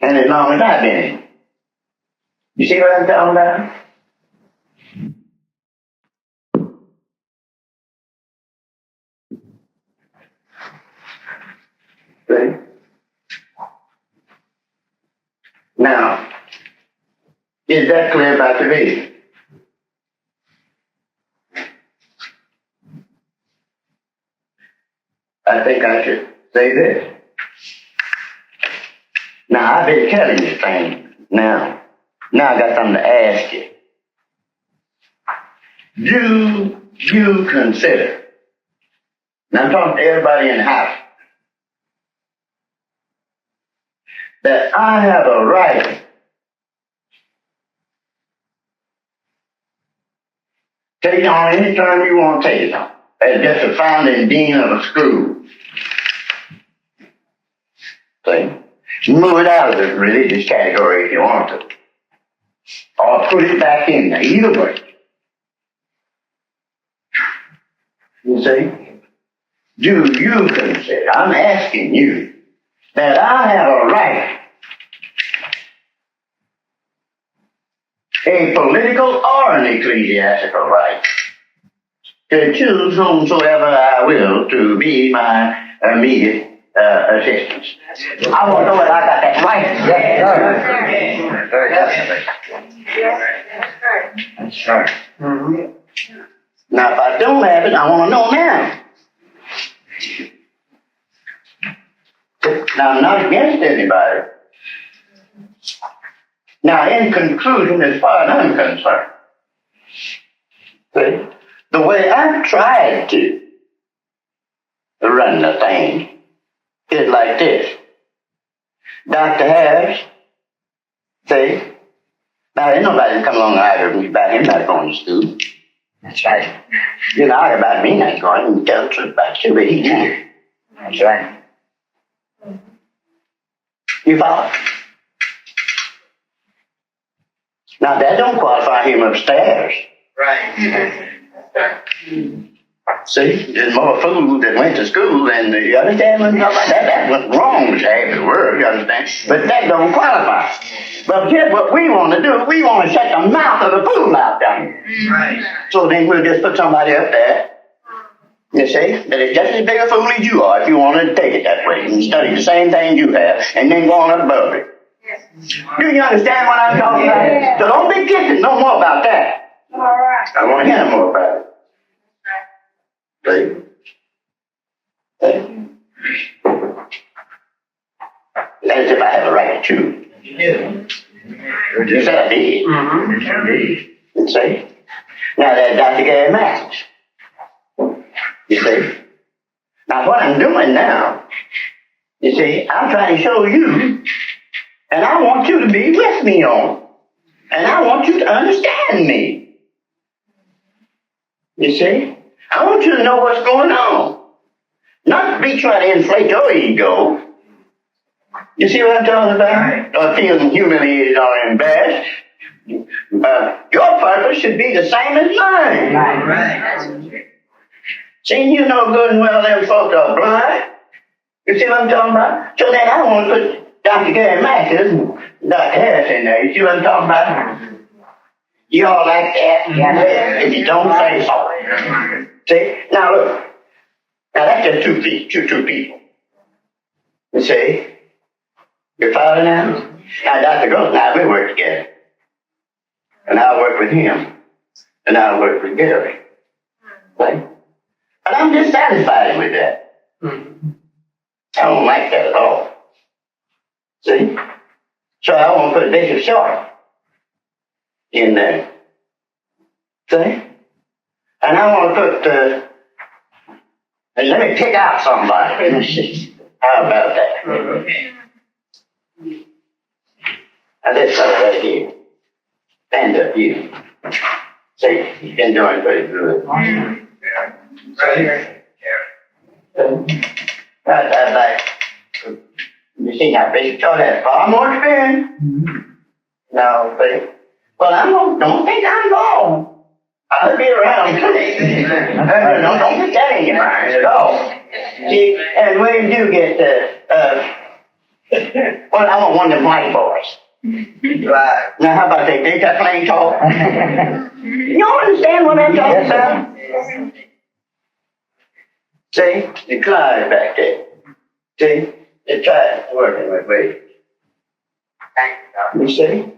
And as long as I've been in. You see what I'm talking about? See? Now, is that clear about the vision? I think I should say this. Now, I've been telling you things now. Now I got something to ask you. Do you consider, now I'm talking to everybody in the house, that I have a right to take on any term you want to take it on, as just a founding dean of a school? See? Move it out of the religious category if you want to. Or put it back in there, either way. You see? Do you consider, I'm asking you, that I have a right, a political or an ecclesiastical right, to choose whomsoever I will to be my immediate assistants? I want to know that I got that right. That's right. Mm-hmm. Now, if I don't have it, I want to know now. Now, I'm not against anybody. Now, in conclusion, as far as I'm concerned, see, the way I've tried to run the thing is like this. Dr. Harris, see, now there's nobody come along and argue with me about him not going to school. That's right. You know, argue about me not going and tell the truth about you, but he did. That's right. You follow? Now that don't qualify him upstairs. Right. See, there's more food that went to school than you understand what I'm talking about? That went wrong with half the world, you understand? But that don't qualify. But here's what we want to do. We want to shut the mouth of the fool out there. Right. So then we'll just put somebody up there, you see, that is just as big a fool as you are if you want to take it that way and study the same thing you have and then go on above it. Do you understand what I'm talking about? So don't be kicking no more about that. All right. I want to hear no more about it. See? As if I have a right to choose. You said I did. You see? Now there's Dr. Gary Matthews. You see? Now what I'm doing now, you see, I'm trying to show you, and I want you to be with me on it. And I want you to understand me. You see? I want you to know what's going on. Not to be trying to inflate your ego. You see what I'm talking about? Or feeling humiliated or embarrassed. Your purpose should be the same as mine. Right. See, you know good and well them folks are blind. You see what I'm talking about? So then I want to put Dr. Gary Matthews and Dr. Harris in there. You see what I'm talking about? You all like that? If you don't say so. See? Now look. Now that's just two people. You see? You follow now? Now Dr. Gross and I, we work together. And I'll work with him. And I'll work with Gary. Right? But I'm dissatisfied with that. I don't like that at all. See? So I want to put Bishop Short in there. See? And I want to put, and let me pick out somebody. How about that? Okay. Now this fellow right here. Stand up, you. See, he's been doing pretty good. Right here. I'd like, you see now, Bishop Short has far more experience. No, but don't think I'm wrong. I'll be around. Don't put that in your mind at all. See, and when you do get well, I want one of them white boys. Right. Now, how about they take that plain talk? You understand what I'm talking about? See, the Clyde back there. See, they tried working with me. You see?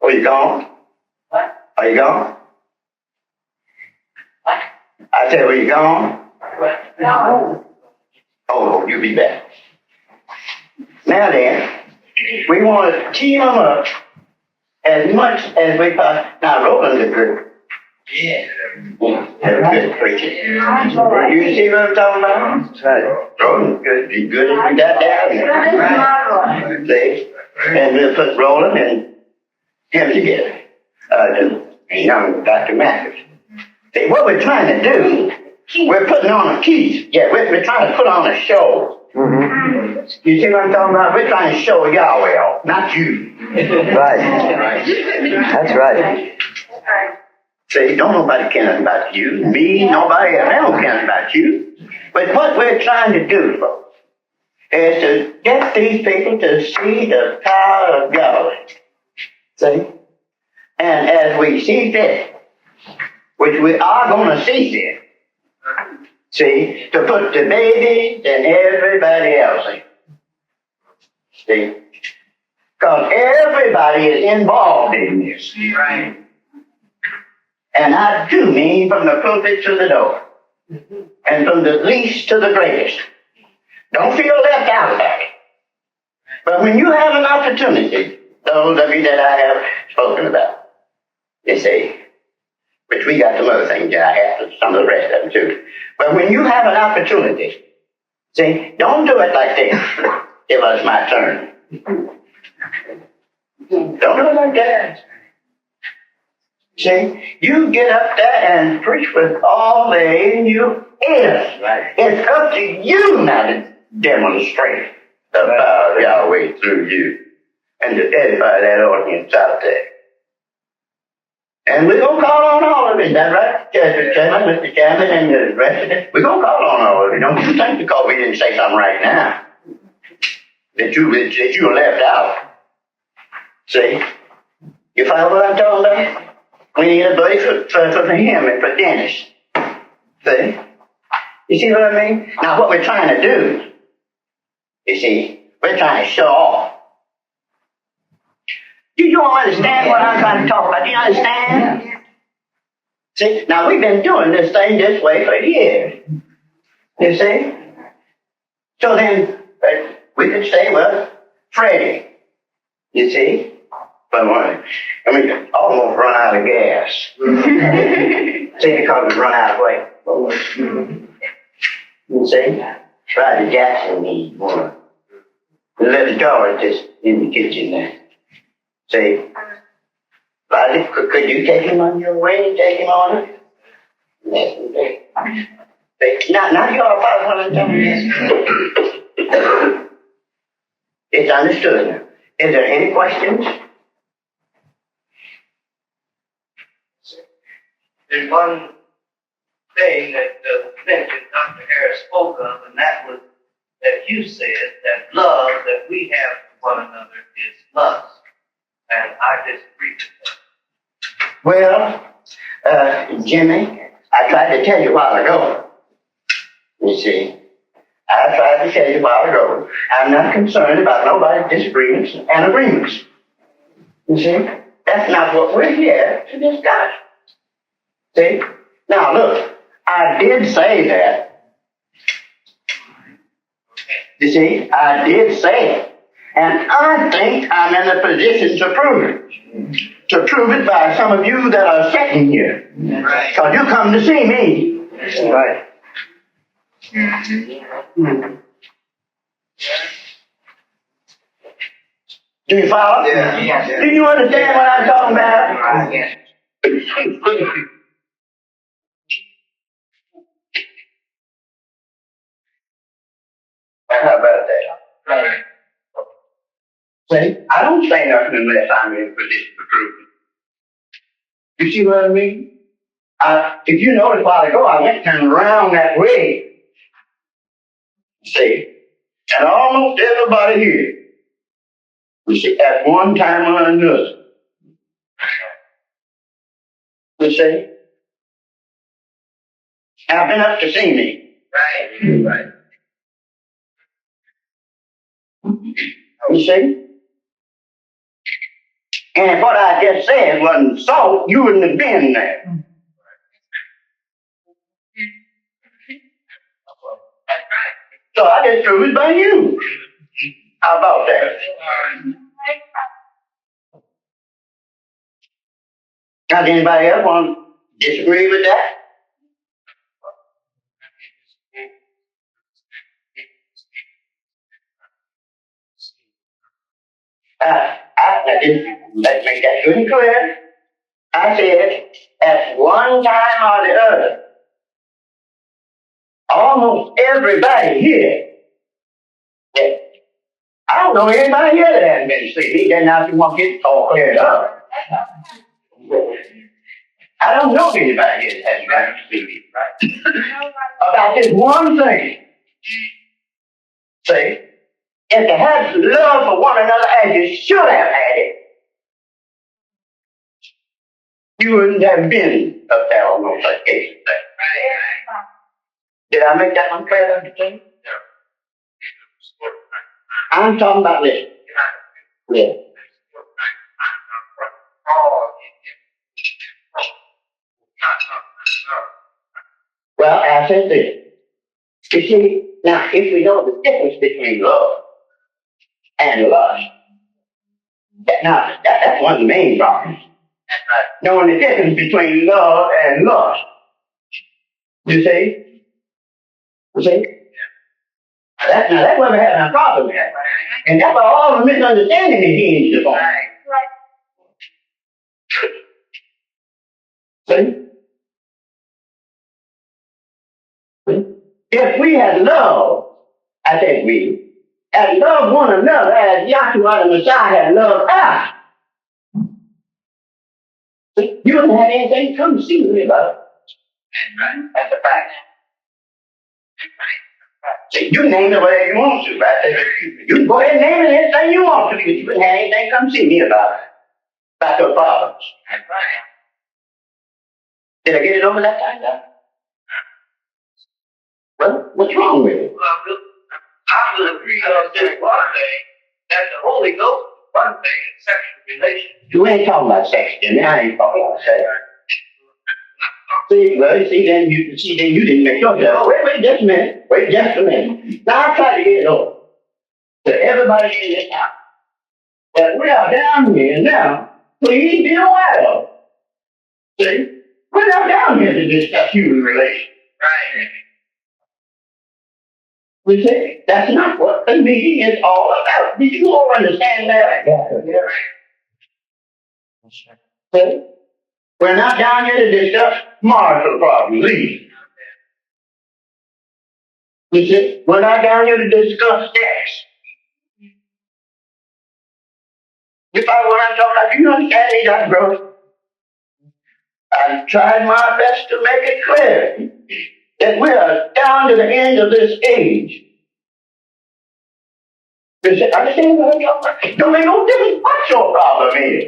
Oh, you gone? What? Are you gone? What? I said, were you gone? What? No. Oh, you'll be back. Now then, we want to team them up as much as we possibly. Now, Roland's a good. Yeah. They're good preaching. You see what I'm talking about? That's right. Roland's good. He's good as we got down. Right. See? And we'll put Roland and him together. The young Dr. Matthews. See, what we're trying to do, we're putting on a piece. Yeah, we're trying to put on a show. You see what I'm talking about? We're trying to show Yahweh off, not you. Right. That's right. See, don't nobody care about you, me, nobody else. They don't care about you. But what we're trying to do, folks, is to get these people to see the power of Yahweh. See? And as we see this, which we are going to see this, see, to put the babies and everybody else in. See? Because everybody is involved in this. Right. And I do mean from the pulpit to the door. And from the least to the greatest. Don't feel left out about it. But when you have an opportunity, those of you that I have spoken about, you see, which we got some other things that I have, some of the rest of them too. But when you have an opportunity, see, don't do it like this. Give us my turn. Don't do it like that. See, you get up there and preach with all there in you is. Right. It's up to you now to demonstrate the power of Yahweh through you and to edify that audience out there. And we're going to call on all of it, is that right? Mr. Chairman, Mr. Chairman, and the rest of it. We're going to call on all of it. Don't you think because we didn't say something right now. that you left out. See? You follow what I'm talking about? We need a buddy for him and for Dennis. See? You see what I mean? Now what we're trying to do, you see, we're trying to show off. You don't understand what I'm trying to talk about. Do you understand? See? Now we've been doing this thing this way for years. You see? So then we could say, well, Freddie, you see? But I mean, almost run out of gas. See, because we run out of weight. You see? Rodney Jackson needs one. The little George is in the kitchen there. See? Rodney, could you take him on your way and take him on it? Yes, now you all follow what I'm telling you. It's understood now. Is there any questions? There's one thing that mentioned Dr. Harris spoke of, and that was that you said that love that we have for one another is lust. And I disagree with that. Well, Jimmy, I tried to tell you a while ago. You see, I tried to tell you a while ago. I'm not concerned about nobody's disagreements and agreements. You see, that's not what we're here to discuss. See? Now look, I did say that. You see, I did say it. And I think I'm in a position to prove it. To prove it by some of you that are sitting here. Right. Because you come to see me. Right. Do you follow? Yeah. Do you understand what I'm talking about? Yes. How about that? Right. See, I don't say nothing unless I'm in a position to prove it. You see what I mean? If you notice a while ago, I went turning around that way. See? And almost everybody here, you see, at one time or another, you see, have been up to see me. Right. You see? And if what I just said wasn't so, you wouldn't have been there. So I just proved it by you. How about that? Now, does anybody else want to disagree with that? Let's make that good and clear. I said, at one time or the other, almost everybody here, I don't know anybody here that hasn't been to see me. Then now if you want to get all cleared up. I don't know anybody here that hasn't been to see me. Right? About this one thing. See? If you had love for one another as you should have had it, you wouldn't have been up there on those such cases. Did I make that one clear to you? I'm talking about this. Yeah. Well, I said this. You see, now if we know the difference between love and lust, that's one of the main problems. Knowing the difference between love and lust. You see? You see? That's where we're having a problem here. And that's why all the misunderstanding is hinged upon. See? If we had love, I said we, had loved one another as Yahshua the Messiah had loved us, you wouldn't have anything to come to see me about. That's a fact. See, you can name it whatever you want to, right? You can go ahead and name it anything you want to, because you wouldn't have anything come see me about your problems. That's right. Did I get it over that time, though? Well, what's wrong with it? Well, I will agree on this one thing, that the Holy Ghost is one thing in sexual relations. You ain't talking about sex, Jimmy. I ain't talking about sex. See, well, you then you didn't make yourself. Wait just a minute. Wait just a minute. Now I'll try to get it over to everybody in this house that we are down here now. Please be aware of. See, we're not down here to discuss human relations. Right. We say that's not what the meeting is all about. Did you all understand that? Yeah. See? We're not down here to discuss marital problems, either. You see? We're not down here to discuss sex. You follow what I'm talking about? You understand me, Dr. Gross? I've tried my best to make it clear that we are down to the end of this age. You see, understand what I'm talking about? Don't make no difference what your problem is.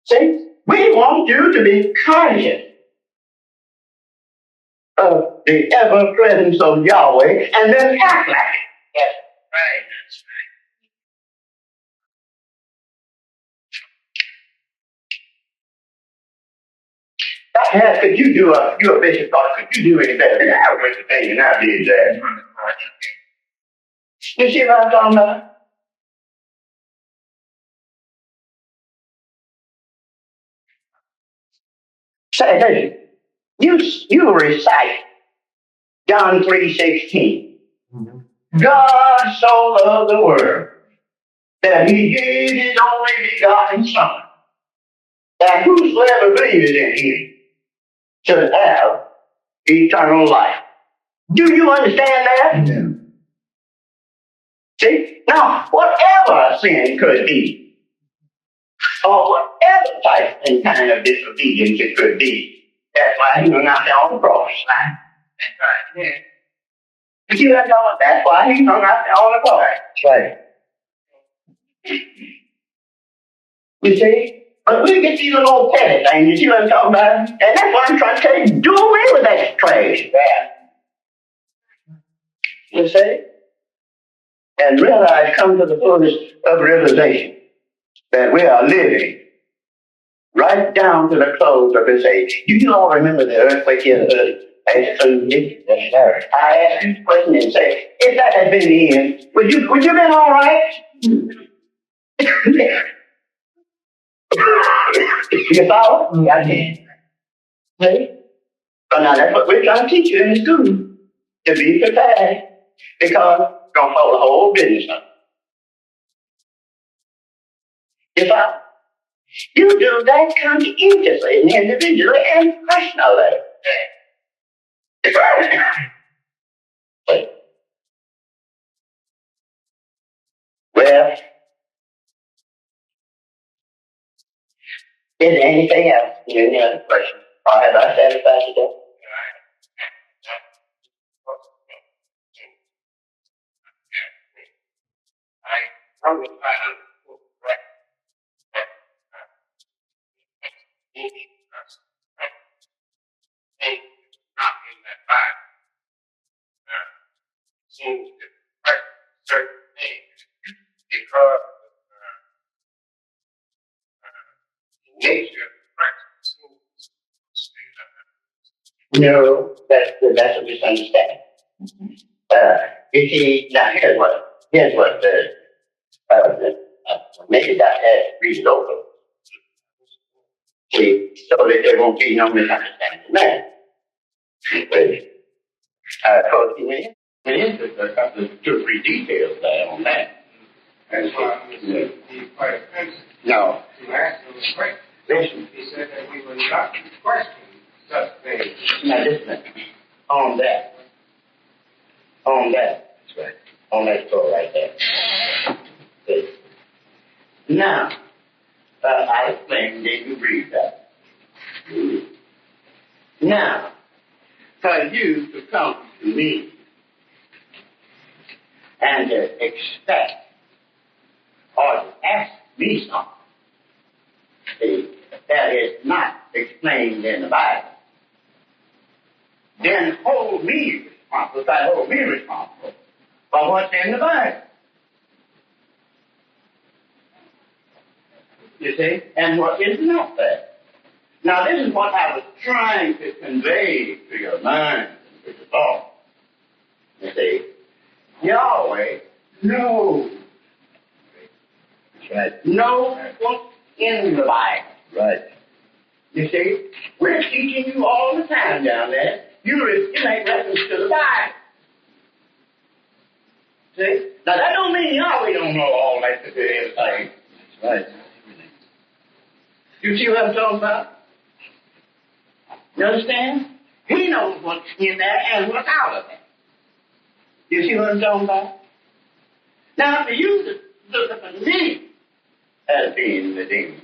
See? We want you to be conscious of the ever-presence of Yahweh and then act like it. Yes. Right. That's Now, could you do you're a bishop, could you do any better than I with the thing and I did that? You see what I'm talking about? Say, you recite John 3:16. God so loved the world that he gave his only begotten Son, that whosoever believeth in him should have eternal life. Do you understand that? Yeah. See? Now, whatever sin could be, or whatever type and kind of disobedience it could be, that's why he hung out there on the cross. right. Yeah. You see what I'm talking about? That's why he hung out there on the cross. Right. You see? But we get these little old petty things, you see what I'm talking about? And that's what I'm trying to tell you. Do away with that trash. You see? And realize, come to the fullness of realization that we are living right down to the close of this age. Do you all remember the earthquake here? I asked you a question and say, if that had been the end, would you been all right? You follow? Yeah, I did. See? But now that's what we're trying to teach you in the school. To be prepared. Because it's going to follow the whole business up. You follow? You do that conscientiously and individually and personally. Well, is there anything else? Any other questions? Or have I satisfied you there? Certain things because nature No, that's a misunderstanding. You see, now here's what maybe that has to read it over. See, so that there won't be no misunderstanding. Man. Of course, there's a couple of 2 or 3 details there on that. That's why I was quite offensive. No. To ask those questions. Listen. He said that we were not to question such things. Now listen. On that. That's right. On that floor right there. Good. Now, I explained that you read that. Now, for you to come to me and to expect or to ask me something, see, that is not explained in the Bible, then hold me responsible, for what's in the Bible. You see? And what is not there. Now, this is what I was trying to convey to your mind and to your thought. You see? Yahweh knows. Right. Knows what's in the Bible. Right. You see? We're teaching you all the time down there. You make reference to the Bible. See? Now, that don't mean Yahweh don't know all that to do everything. Right. You see what I'm talking about? You understand? He knows what's in there and what's out of it. You see what I'm talking about? Now, for you to look at me as being the demon,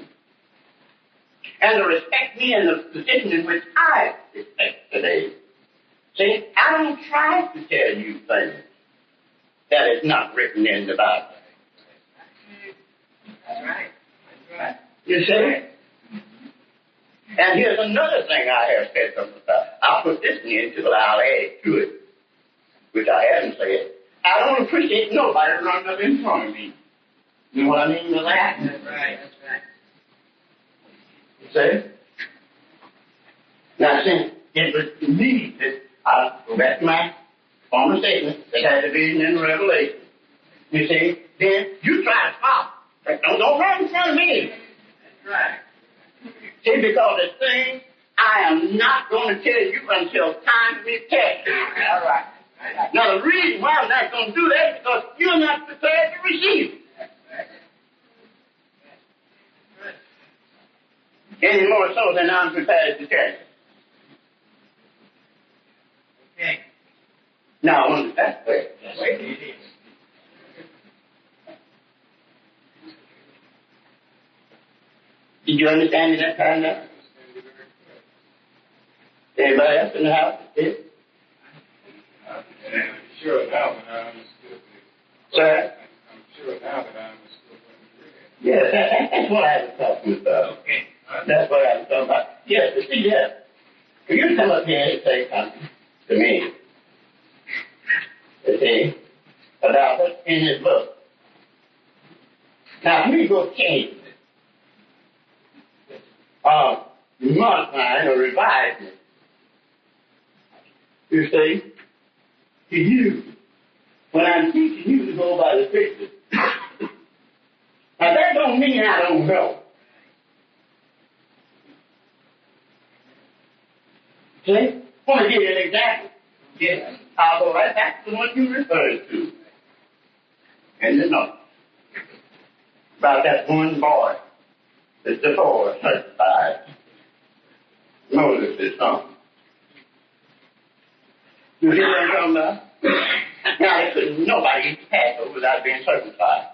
and to respect me in the position in which I respect today, see, I don't try to tell you things that is not written in the Bible. That's right. That's right. You see? And here's another thing I have said something about. I'll put this in until I'll add to it, which I haven't said. I don't appreciate nobody running up in front of me. You know what I mean by that? That's right. That's right. You see? Now, since it was to me that I'll go back to my former statement that had the vision in Revelation. You see? Then you try to stop. Don't run in front of me. That's right. See, because it's things I am not going to tell you until time is tested. All right. Now, the reason why I'm not going to do that is because you're not prepared to receive it. Any more so than I'm prepared to tell you. Okay. Now, on that way. Wait, it is. Did you understand it that time now? Anybody else in the house? Did? I'm sure now that I understood it. Sir? I'm sure now that I understood what you read. Yes, that's what I was talking about. Okay. That's what I was talking about. Yes, but see, yes. Can you come up here and say something to me? You see? About what's in his book. Now, we go change it. Modifying or revising it. You see? To you. When I'm teaching you to go by the scriptures. Now, that don't mean I don't know. See? I want to give you an example. Yes. I'll go right back to the one you referred to. And the note. About that one boy that's the boy certified. Moses' son. You see what I'm talking about? Now, there couldn't nobody eat Passover without being circumcised.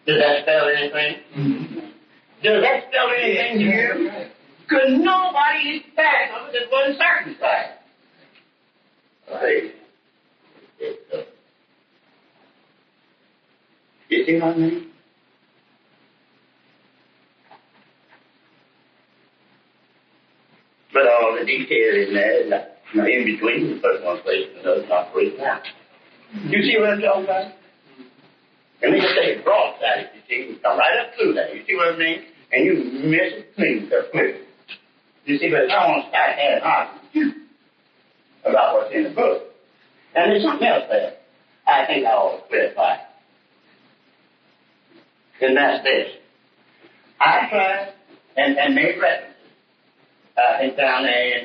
Does that spell anything? Mm-hmm. Does that spell anything to you? Could nobody eat Passover that wasn't circumcised? Right. You see what I mean? But all the detail in there, in between the first one place and the other, not breaking out. You see what I'm talking about? And then you say broadside, you see, you come right up through that. You see what I mean? And you miss it clean, so quick. You see, but I want to start having arguments with you about what's in the book. And there's something else there I think I ought to clarify. And that's this. I tried and made references. I think down there in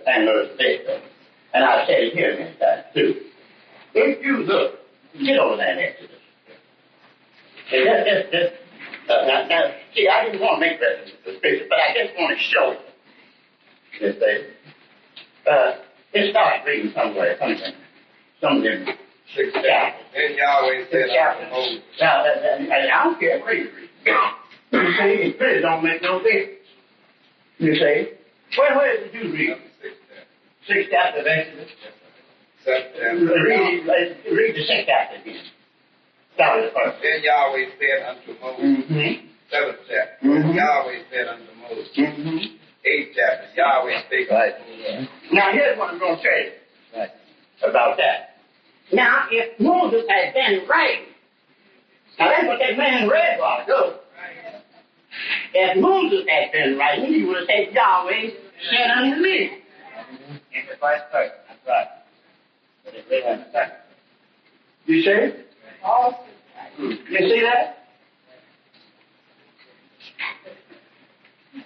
San Luis State. And I've said it here many times too. If you look, get over that Exodus. Now, see, I didn't want to make reference to the scripture, but I just want to show it. Just say, let's start reading somewhere, something. some of them. Six chapters. Then Yahweh said unto Moses. Now, and I don't care where you read. You see, it really don't make no difference. You see? Where did you read? Sixth chapter of Exodus. Read the sixth chapter again. Start with the first. Then Yahweh said unto Moses. Seventh chapter. Yahweh said unto Moses. Eighth chapter. Yahweh spake unto Moses. Now here's what I'm going to say about that. Now, if Moses had been right, now that's what that man read a while ago. If Moses had been right, he would have said, Yahweh said unto me. In the first person. That's right. But it read on the second. You see? You see that?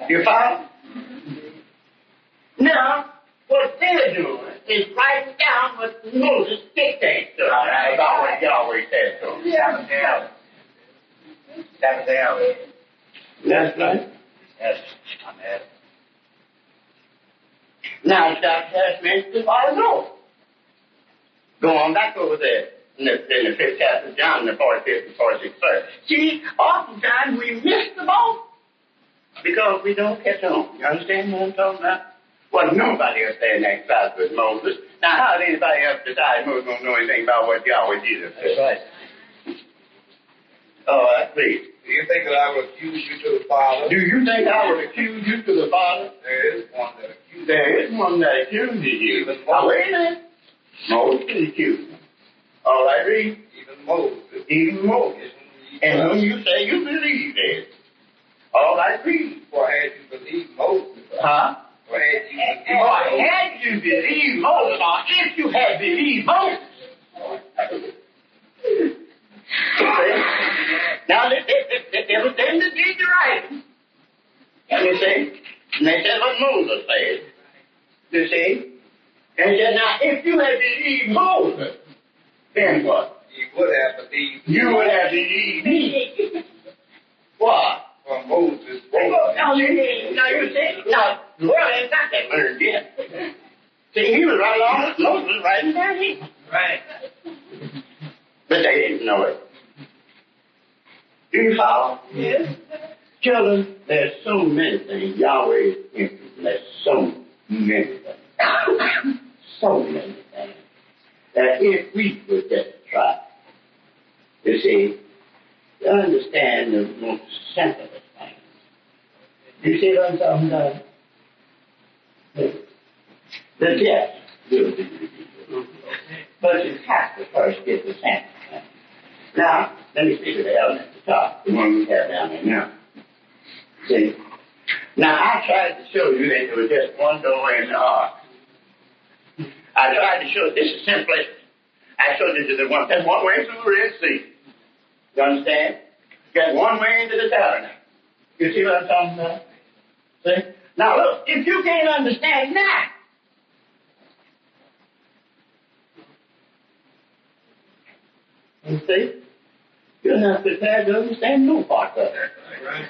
You follow? Now, what they're doing is writing down what Moses dictates to them about what Yahweh says to them. That was Yahweh. That's right. Yes, amen. Now, Dr. Testament is all I know. Go on back over there in the 5th chapter of John, the 45th and 46th verse. See, oftentimes we miss the boat because we don't catch on. You understand what I'm talking about? Well, nobody else there in that class with Moses. Now, how did anybody else decide Moses don't know anything about what Yahweh Jesus said? That's right. All right, please. Do you think that I would accuse you to the Father? Do you think I would accuse you to the Father? There is one that accuses you. There is one that accuses you. Now, wait a minute. Moses accused him. All right, read. Even Moses. Even Moses. And when you say you believe it. All right, read. For had you believed Moses. Huh? For had you believed Moses. Had you believed Moses, or if you had believed Moses. Now, there was them that did the writing. You see? And they said what Moses said. You see? And he said, now, if you had believed Moses, then what? You would have believed. You would have believed me. What? For Moses. Now, you see? Now, the world ain't got that learned yet. See, he was right along with Moses writing down here. Right. But they didn't know it. Do you follow? Yes. Children, there's so many things Yahweh is interested in. There's so many things. So many things. That if we would just try, you see, to understand the most simplest things. You see what I'm talking about? The depth will be revealed. But you have to first get the sample. Now, let me speak of the element at the top, the one we have down there now. See? Now, I tried to show you that there was just one door in the ark. I tried to show this is simplistic. I showed you that there's one way through the Red Sea. You understand? There's one way into the tabernacle. You see what I'm talking about? See? Now, look, if you can't understand that, you see? You're not prepared to understand no part of it. Right.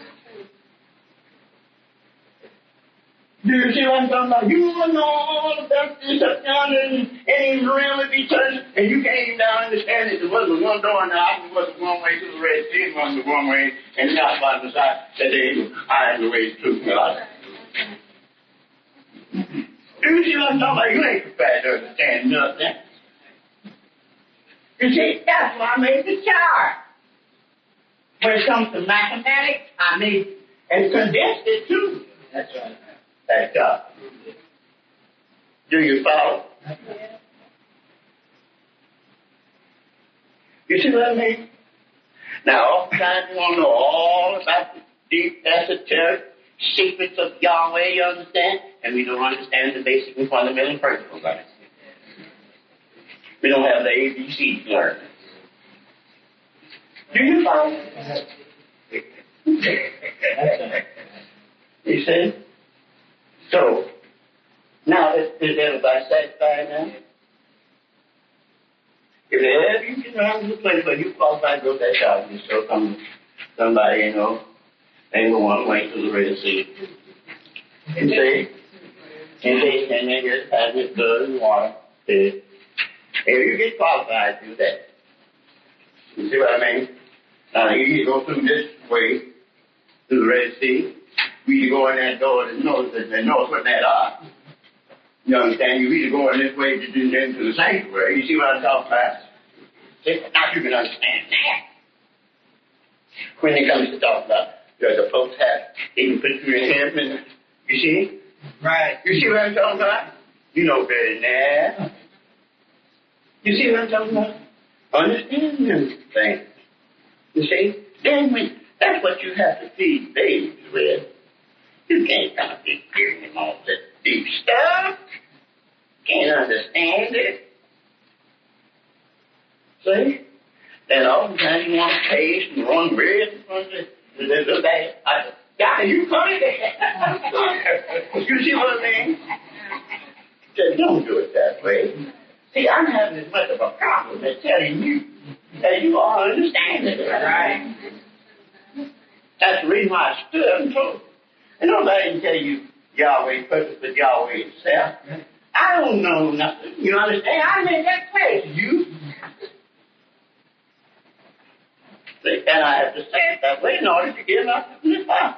Do you see what I'm talking about? You know all about this up yonder and in the realm of eternity, and you can't even now understand that there wasn't one door in the house, there wasn't one way to the Red Sea, and wasn't one way in the house by the side, that they iron the way to God. Do you see what I'm talking about? You ain't prepared to understand nothing. You see, that's why I made the chart. When it comes to mathematics, I made and condensed it too. That's right. That's God. Do you follow? You see what I mean? Now, oftentimes you want to know all about the deep, esoteric secrets of Yahweh, you understand? And we don't understand the basic and fundamental principles of it. We don't have the ABCs learned. Do you follow? You see? So, now, is everybody satisfied now? If ever you get around to the place where you qualify to go to that shop, you still come somebody, you know, they go one way to the Red Sea. You see? And they stand there just having it good and water. See? If you get qualified, do that. You see what I mean? Now, you either go through this way, through the Red Sea. You either go in that door that knows what that are. You understand? You either go in this way to do into the sanctuary. You see what I'm talking about? See? Now you can understand that. When it comes to talk about the folks have, they can put you in heaven. You see? Right. You see what I'm talking about? You know better than that. You see what I'm talking about? Understand them things. You see? Then that's what you have to feed babes with. You can't come up and give them all that deep stuff. Can't understand it. See? Then all the time you want to taste and run red in front of the bag. I said, God, you funny there. You see what I mean? Said, don't do it that way. See, I'm having as much of a problem as telling you that you all understand it, right? That's the reason why I stood up and told you. And nobody can tell you Yahweh's purpose but Yahweh himself. I don't know nothing. You understand? I made that clear to you. See, and I have to say it that way in order to give up this power.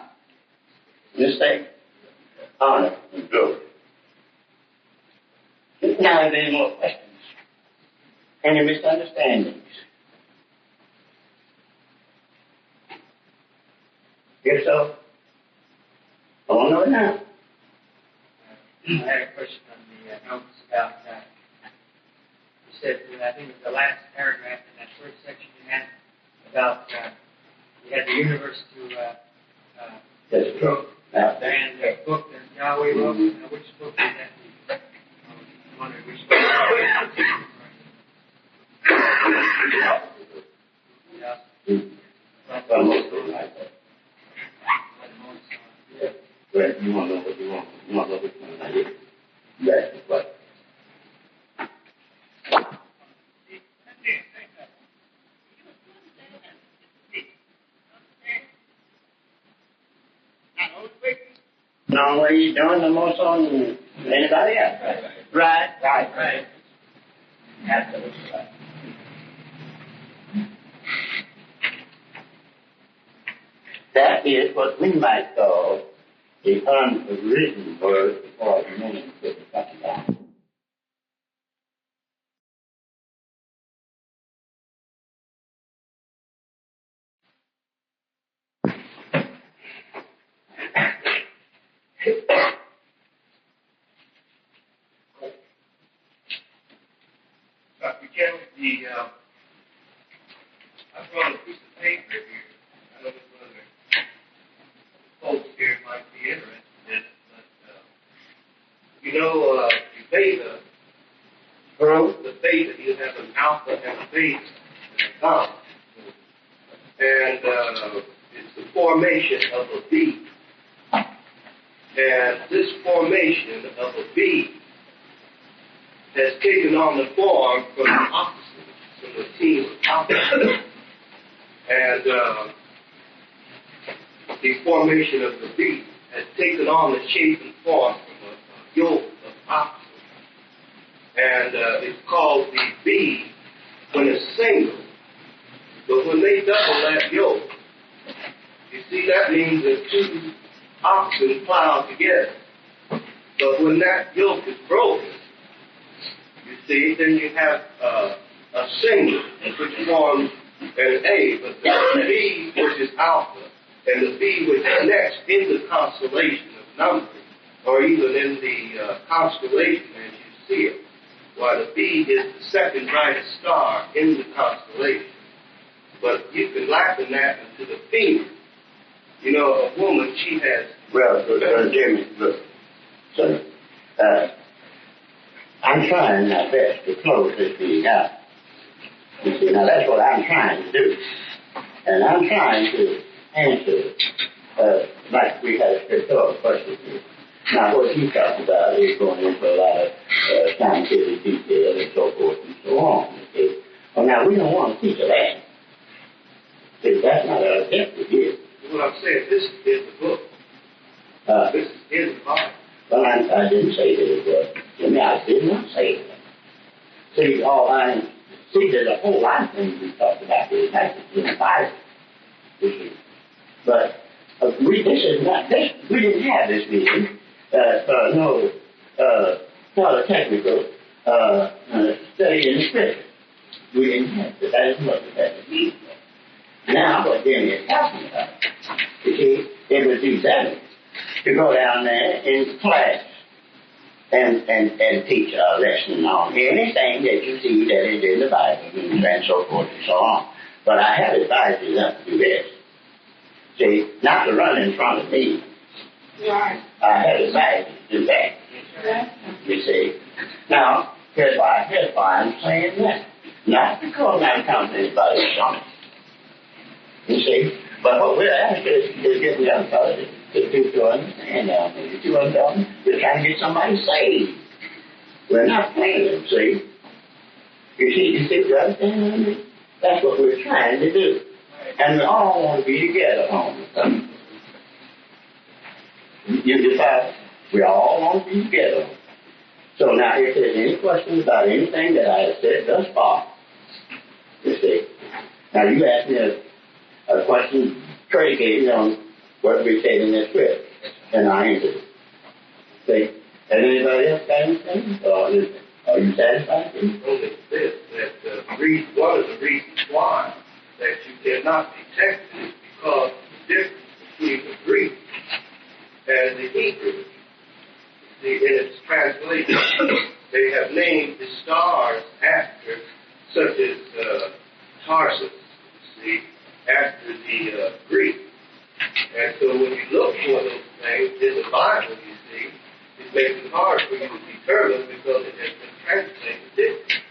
This thing, honor and glory. Now, are there any more questions? Any misunderstandings? If so, I want to know it now. I had a question on the notes about, you said, I think it was the last paragraph in that first section you had, about you had the universe to That's true. and the book that Yahweh wrote. Now, which book is that? I was wondering which book. Yeah. But you want to know what you want. You want to know which one I did. You ask the question. No, what he's doing the most on anybody else. Right. Absolutely right. That is what we might call the unwritten word before the meaning of the second down. Dr. Kennedy, I brought a piece of paper here. I don't know whether folks here might be interested in it, but, the beta, you have an alpha and a beta, and a gamma. And it's the formation of a B. And this formation of a B has taken on the form from the opposite, from the team of opposites. And the formation of the B has taken on the shape and form from a yoke of opposites. And it's called the B when it's single. But when they double that yoke, you see, that means that two oxen plow together. But when that yoke is broken, you see, then you have a single, which forms an A, but the B, which is alpha, and the B, which connects in the constellation of numbers, or even in the constellation as you see it, while the B is the second brightest star in the constellation. But you can liken that to the femur. You know, a woman, she has... Well, Jimmy, look, so, I'm trying my best to close this thing out. You see, now that's what I'm trying to do. And I'm trying to answer, like we had a straightforward question here. Now, what you talked about is going into a lot of scientific detail and so forth and so on. Okay? Well, now, we don't want to teach that. See, that's not our objective here. What I'm saying, this is the book. This is the Bible. Well, I didn't say that it was. I did not say that. there's a whole lot of things we talked about here tonight in the Bible. You see. But we didn't have this meeting, not a technical study in the scripture. We didn't have it. That is what we had to meet. Now, what Jimmy is talking about, you see, it was determined to go down there in class and teach a lesson on anything that you see that is in the Bible and so forth and so on. But I have advised you not to do this. See, not to run in front of me. Right. I have advised you to do that. You see. Now, here's why I'm saying that. Not because I'm counting anybody's on it. You see? But what we're after is getting the other fellow to understand down there. You understand? We're trying to get somebody saved. We're not playing them, see? You see, you understand me? That's what we're trying to do. And we all want to be together on it. You decide, we all want to be together. So now, if there's any questions about anything that I have said thus far, you see. Now, you asked me a question predicated on what we said in this script, and I answered it. See? Has anybody else got anything? Are you satisfied? Only this, that one of the reasons why that you cannot detect it is because the difference between the Greek and the Hebrew, in its translation, they have named the stars after, such as Tarsus, see, after the Greek. And so when you look for those things in the Bible, you see, it makes it hard for you to determine because it has been translated differently.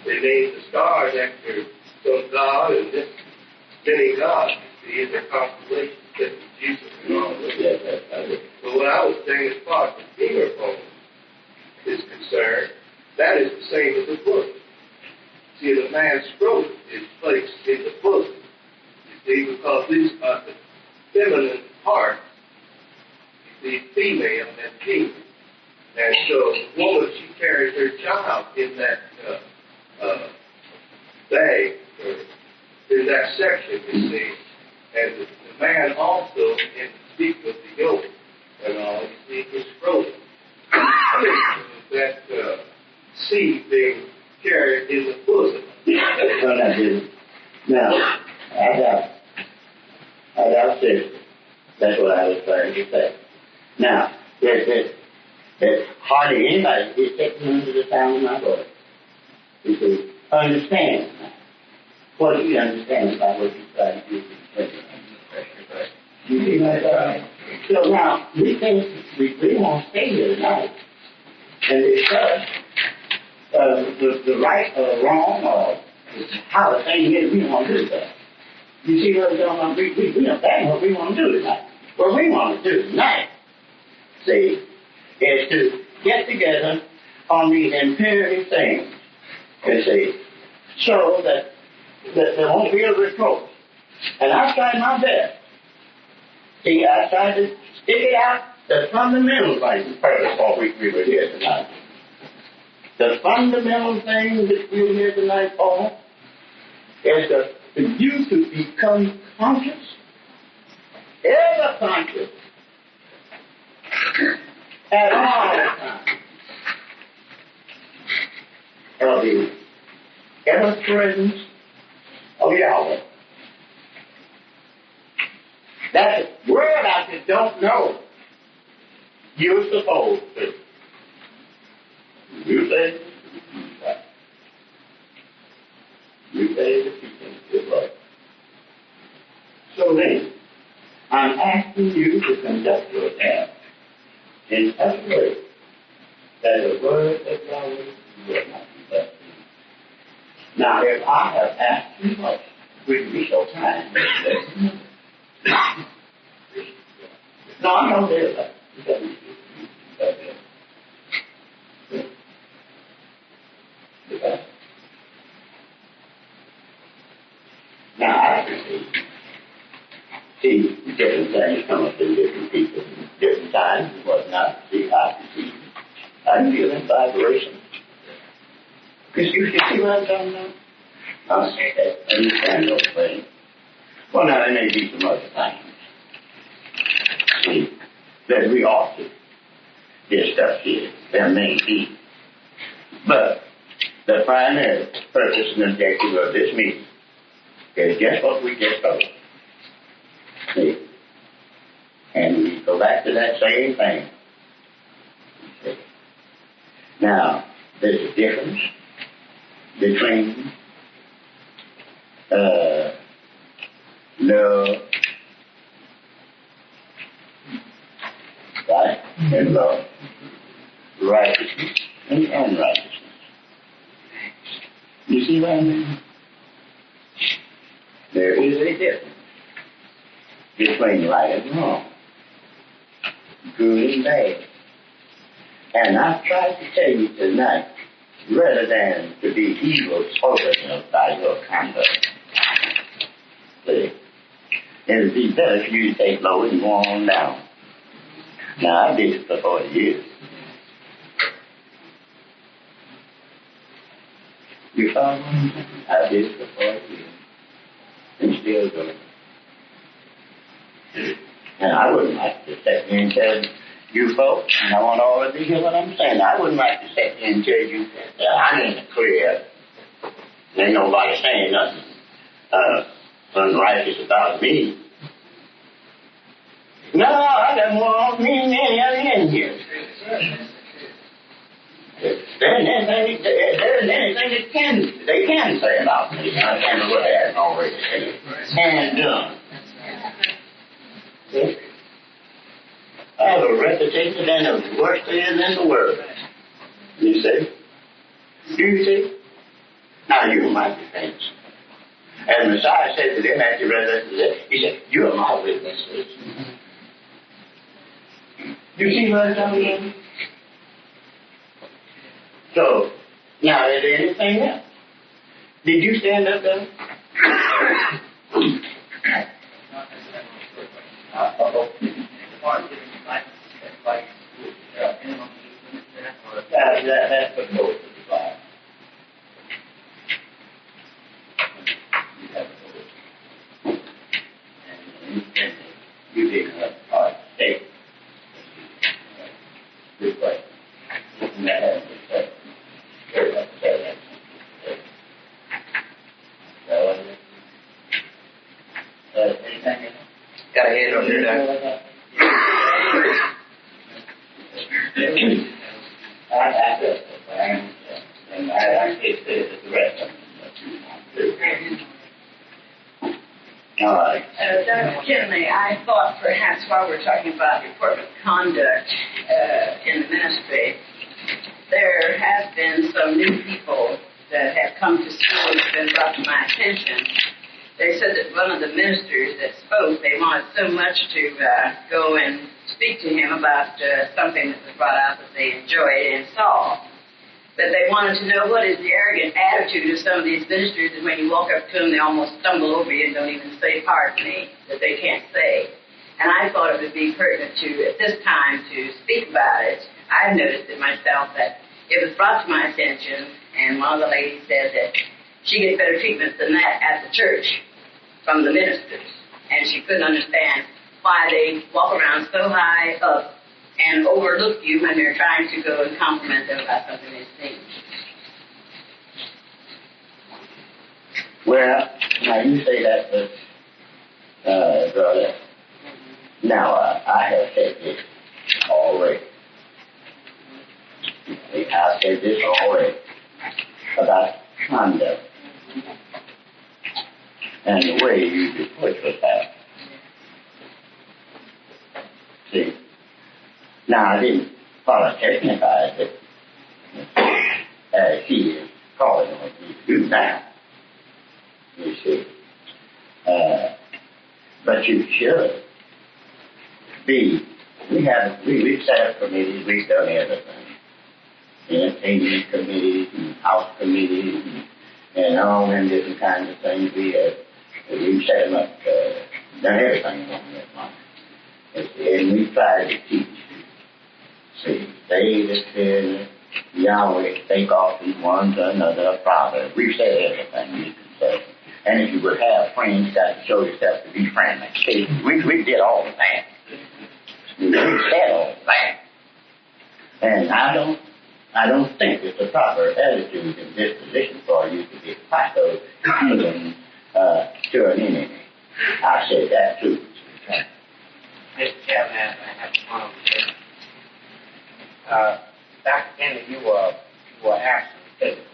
They named the stars after some god and this many gods, you see, in their constellations, such as Jesus and all of that. But what I was saying, as far as the finger bone is concerned, that is the same as the bosom. See, the man's throat is placed in the bosom. You see, because these are the feminine parts. You see, female and female. And so the woman, she carries her child in that bag, or in that section, you see. And the man also, in the speak of the yoke and all, you see, is frozen. That seed being carried in the bosom. Well, I didn't. Now, I doubt this. That's what I was trying to say. Now, there's hardly anybody is taking under the sound of my voice. You see, understand. What do you understand about what you're trying to do? You see what I'm saying? So now, we think we want to stay here tonight and discuss the right or wrong or how the thing is we want to do that. You see what I'm talking about? We understand what we want to do tonight. What we want to do tonight, see, is to get together on these imperative things, you see, so that there won't be a reproach. And I tried my best. See, I tried to stick it out the fundamental things. That's what we were here tonight. The fundamental thing that we're here tonight for is for you to become conscious, ever conscious, at all times, of the ever presence of Yahweh. That's a word I just don't know. You're supposed to. You say that you can do right. So then, I'm asking you to conduct your task in such a way that the word of Yahweh will not be left. Now, if I have asked too much, we can be so kind. No, I know there's that. Now, I can see different things come up in different people, different times and whatnot. See, I can feel in vibration. You see what I'm talking about? Understand those things. Well, now, there may be some other things, see, that we ought to discuss here. There may be. But the primary purpose and objective of this meeting is just what we just told. See? And we go back to that same thing. See? Now, there's a difference between love, right, and love, righteousness and unrighteousness. You see what I mean? There is a difference between right and wrong, good and bad. And I've tried to tell you tonight, rather than to be evil spoken of by your conduct. See? It would be better for you to take low and go on down. Now, I did it for 40 years. You follow me? I did it for 40 years. And still doing it. And I wouldn't like to sit here and tell you folks, and I want all of you to hear what I'm saying. I wouldn't like to sit here and tell you that I'm in the clear. Ain't nobody saying nothing unrighteous about me. No, I got more on me than any other in here. There isn't anything that they can say about me. I can't do what they haven't already said and done. I have a reputation and the worst thing in the world. You see? Do you see? Now you might be famous. And Messiah said to them after he read that, he said, you are my witnesses. You see what I'm talking about? So, now is there anything else? Did you stand up there? That's the most of the Bible. You didn't have a state. This way. And that has to say. Very much say that. Anything else? Got a hand on your neck. I can't say the rest of them. All right. Dr. Kinley, I thought perhaps while we're talking about your corporate conduct in the ministry, there have been some new people that have come to school and have been brought to my attention. They said that one of the ministers that spoke, they wanted so much to go and speak to him about something that was brought out that they enjoyed and saw. But they wanted to know what is the arrogant attitude of some of these ministers that when you walk up to them, they almost stumble over you and don't even say, pardon me, that they can't say. And I thought it would be pertinent to, at this time, to speak about it. I've noticed it myself that it was brought to my attention, and one of the ladies said that she gets better treatment than that at the church from the ministers. And she couldn't understand why they walk around so high up and overlook you when they're trying to go and compliment them about something they've seen. Well, now you say that, brother. Now, I have said this already. I've said this already about conduct and the way you put yourself. See? Now, I didn't polytechnify it, as he is calling on me to do now. You see? But you should be. We've set up committees, we've done everything. Entertainment committees and house committees and all them different kinds of things we've set them up, done everything along that line. And we tried to teach. See, they just Yahweh spake often one to another a proverb. We said everything you can say. And if you would have friends, you got to show yourself to be friendly. See, we did all of that. We said all of that. And I don't think it's a proper attitude and disposition for you to be part of even to an enemy. I said that too. Mr. Chairman, I have one more. Dr. Kennedy, you were absent physically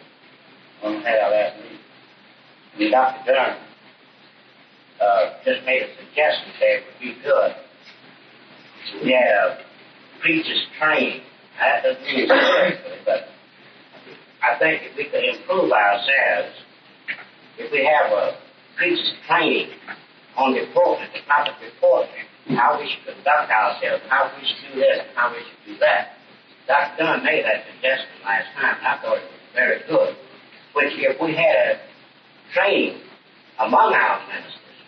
when we had our last meeting. And Dr. Dunn just made a suggestion that it would be good. We have preachers trained. That doesn't mean seriously, but I think if we could improve ourselves, if we have a preacher's training on the pulpit, the proper reporting, how we should conduct ourselves, how we should do this, and how we should do that. Dr. Dunn made that suggestion last time, and I thought it was very good. Which, if we had a training among our ministers,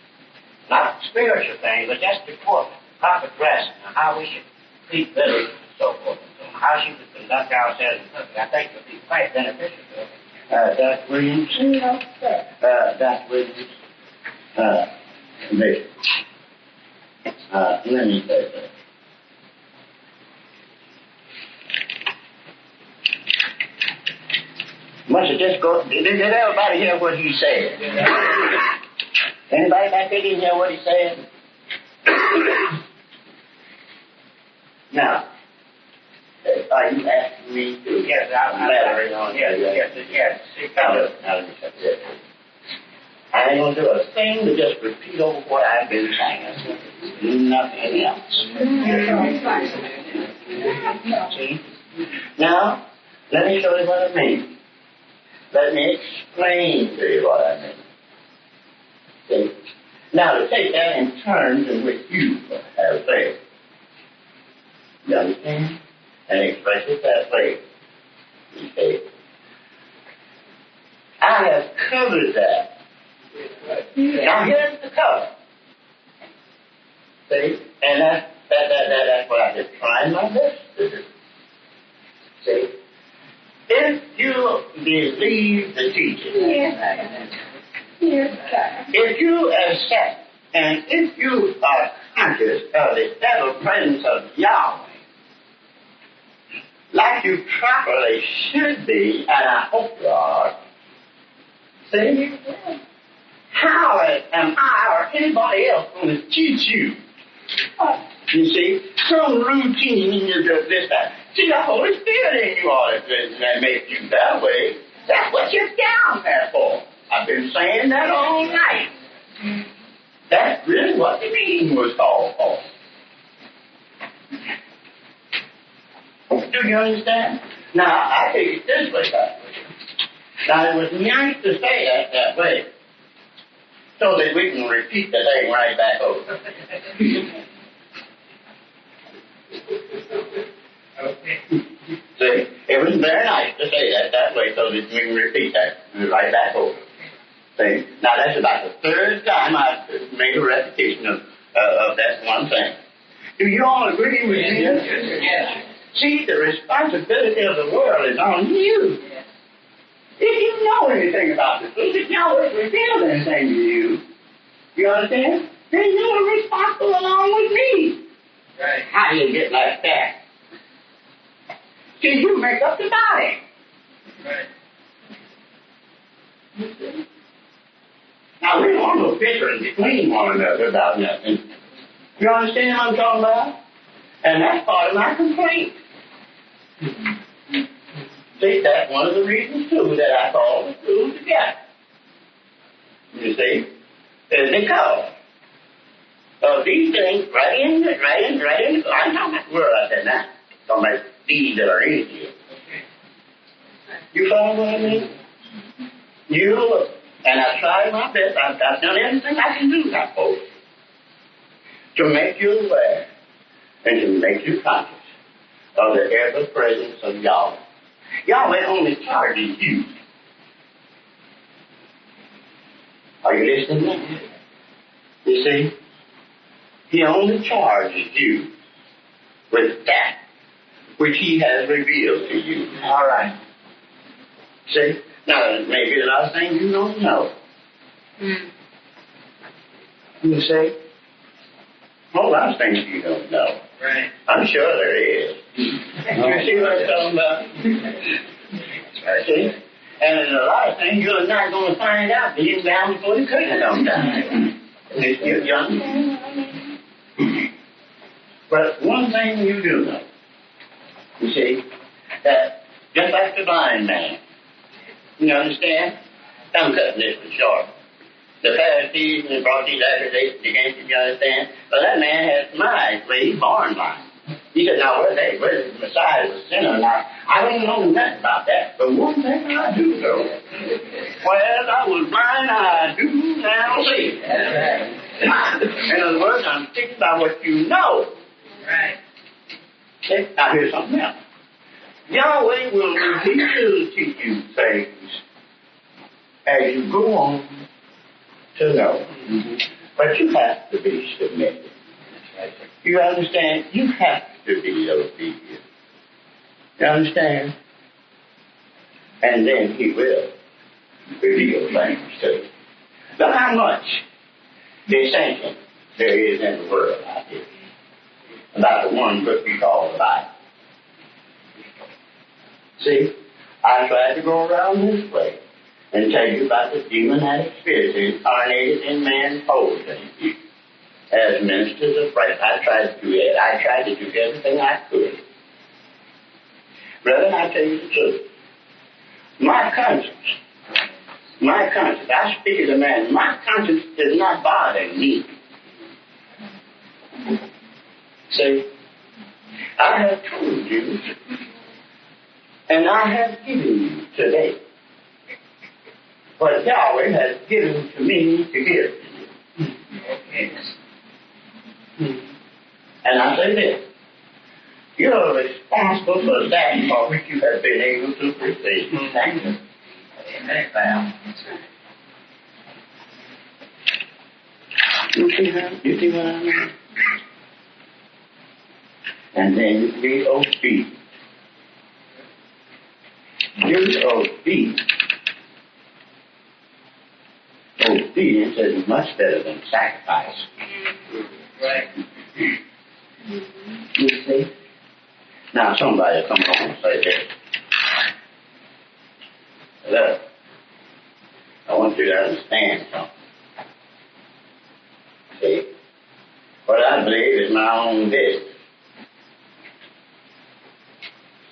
not spiritual things, but just reporting, proper dress, and how we should treat visitors and so forth, and so on, how she would conduct ourselves in public, I think would be quite beneficial to us. Dr. Williams? Dr. Williams? Let me say that. Must have just go. Did everybody hear what he said? Anybody back there didn't hear what he said? Now, are you asking me to? Yes, elaborate on yes. Now let me say this. I ain't going to do a thing to just repeat over what I've been saying. Nothing else. See? Now, let me show you what I mean. Let me explain to you what I mean. See? Now, to take that in terms in which you have faith. You understand? And express it that way. You see? I have covered that. Now here's the cover. See? And that's what I just tried my best to do. See? If you believe the teaching, if you accept, and if you are conscious of the ever presence of Yahweh, like you properly should be, and I hope you are, see? How am I or anybody else going to teach you? You see, some routine in your this, that. See, the Holy Spirit in you all that makes you that way. That's what you're down there for. I've been saying that all night. That's really what the meeting was called for. Do you understand? Now, I take it this way, Dr. Now, it was nice to say that way, so that we can repeat the thing right back over. See, it was very nice to say that way, so that we can repeat that right back over. See, now that's about the third time I've made a repetition of that one thing. Do you all agree with me? Yes. See, the responsibility of the world is on you. If you know anything about the truth, if Yahweh revealed anything to you, you understand? Then you're responsible along with me. Right. How do you get like that? See, you make up the body. Right. Now, we don't want no bickering between one another about nothing. You understand what I'm talking about? And that's part of my complaint. See, that's one of the reasons, too, that I call the two together. You see? Is because of these things right in. I'm talking about the world I said now. I'm talking about these that are in you. You follow what I mean? You, and I tried my best. I've done everything I can do, I suppose, to make you aware and to make you conscious of the ever presence of Yahweh. Yahweh only charges you. Are you listening to me? You see? He only charges you with that which he has revealed to you. All right. See? Now, maybe a lot of things you don't know. You see? A whole lot of things you don't know. Right. I'm sure there is. You see what I'm talking about? See? And there's a lot of things you're not going to find out till you're down before the curtain comes down. If you're young. But one thing you do know, you see, that just like the blind man, you understand? I'm cutting this one short. The Pharisees and the brought these accusations against him, you understand? But that man had some eyes, but he's born blind. He said, now, whether the Messiah was a sinner or not, I don't know nothing about that. But one thing I do know, well, I was blind, I do now see. In other words, I'm sticking by what you know. Right. See, now here's something else. Yahweh will reveal to you things as you go on to know. But you have to be submitted. You understand? You have to be obedient. You understand? And then he will reveal things to you. Look how much dissension there is in the world out here about the one book you call the Bible. See, I tried to go around this way and tell you about the demonic spirits incarnated in man's whole thing. As ministers of Christ, I tried to do it. I tried to do everything I could. Brother, I tell you the truth. My conscience, I speak as a man, my conscience does not bother me. See, I have told you, and I have given you today what Yahweh has given to me to give to you. And I say this, you're responsible for that for which you have been able to receive. Thank you. Amen. You see what I mean? And then you be obedient. You're obedient. Obedience is much better than sacrifice. Right. You see? Now somebody come along and say this. Look, I want you to understand something. See? What I believe is my own business.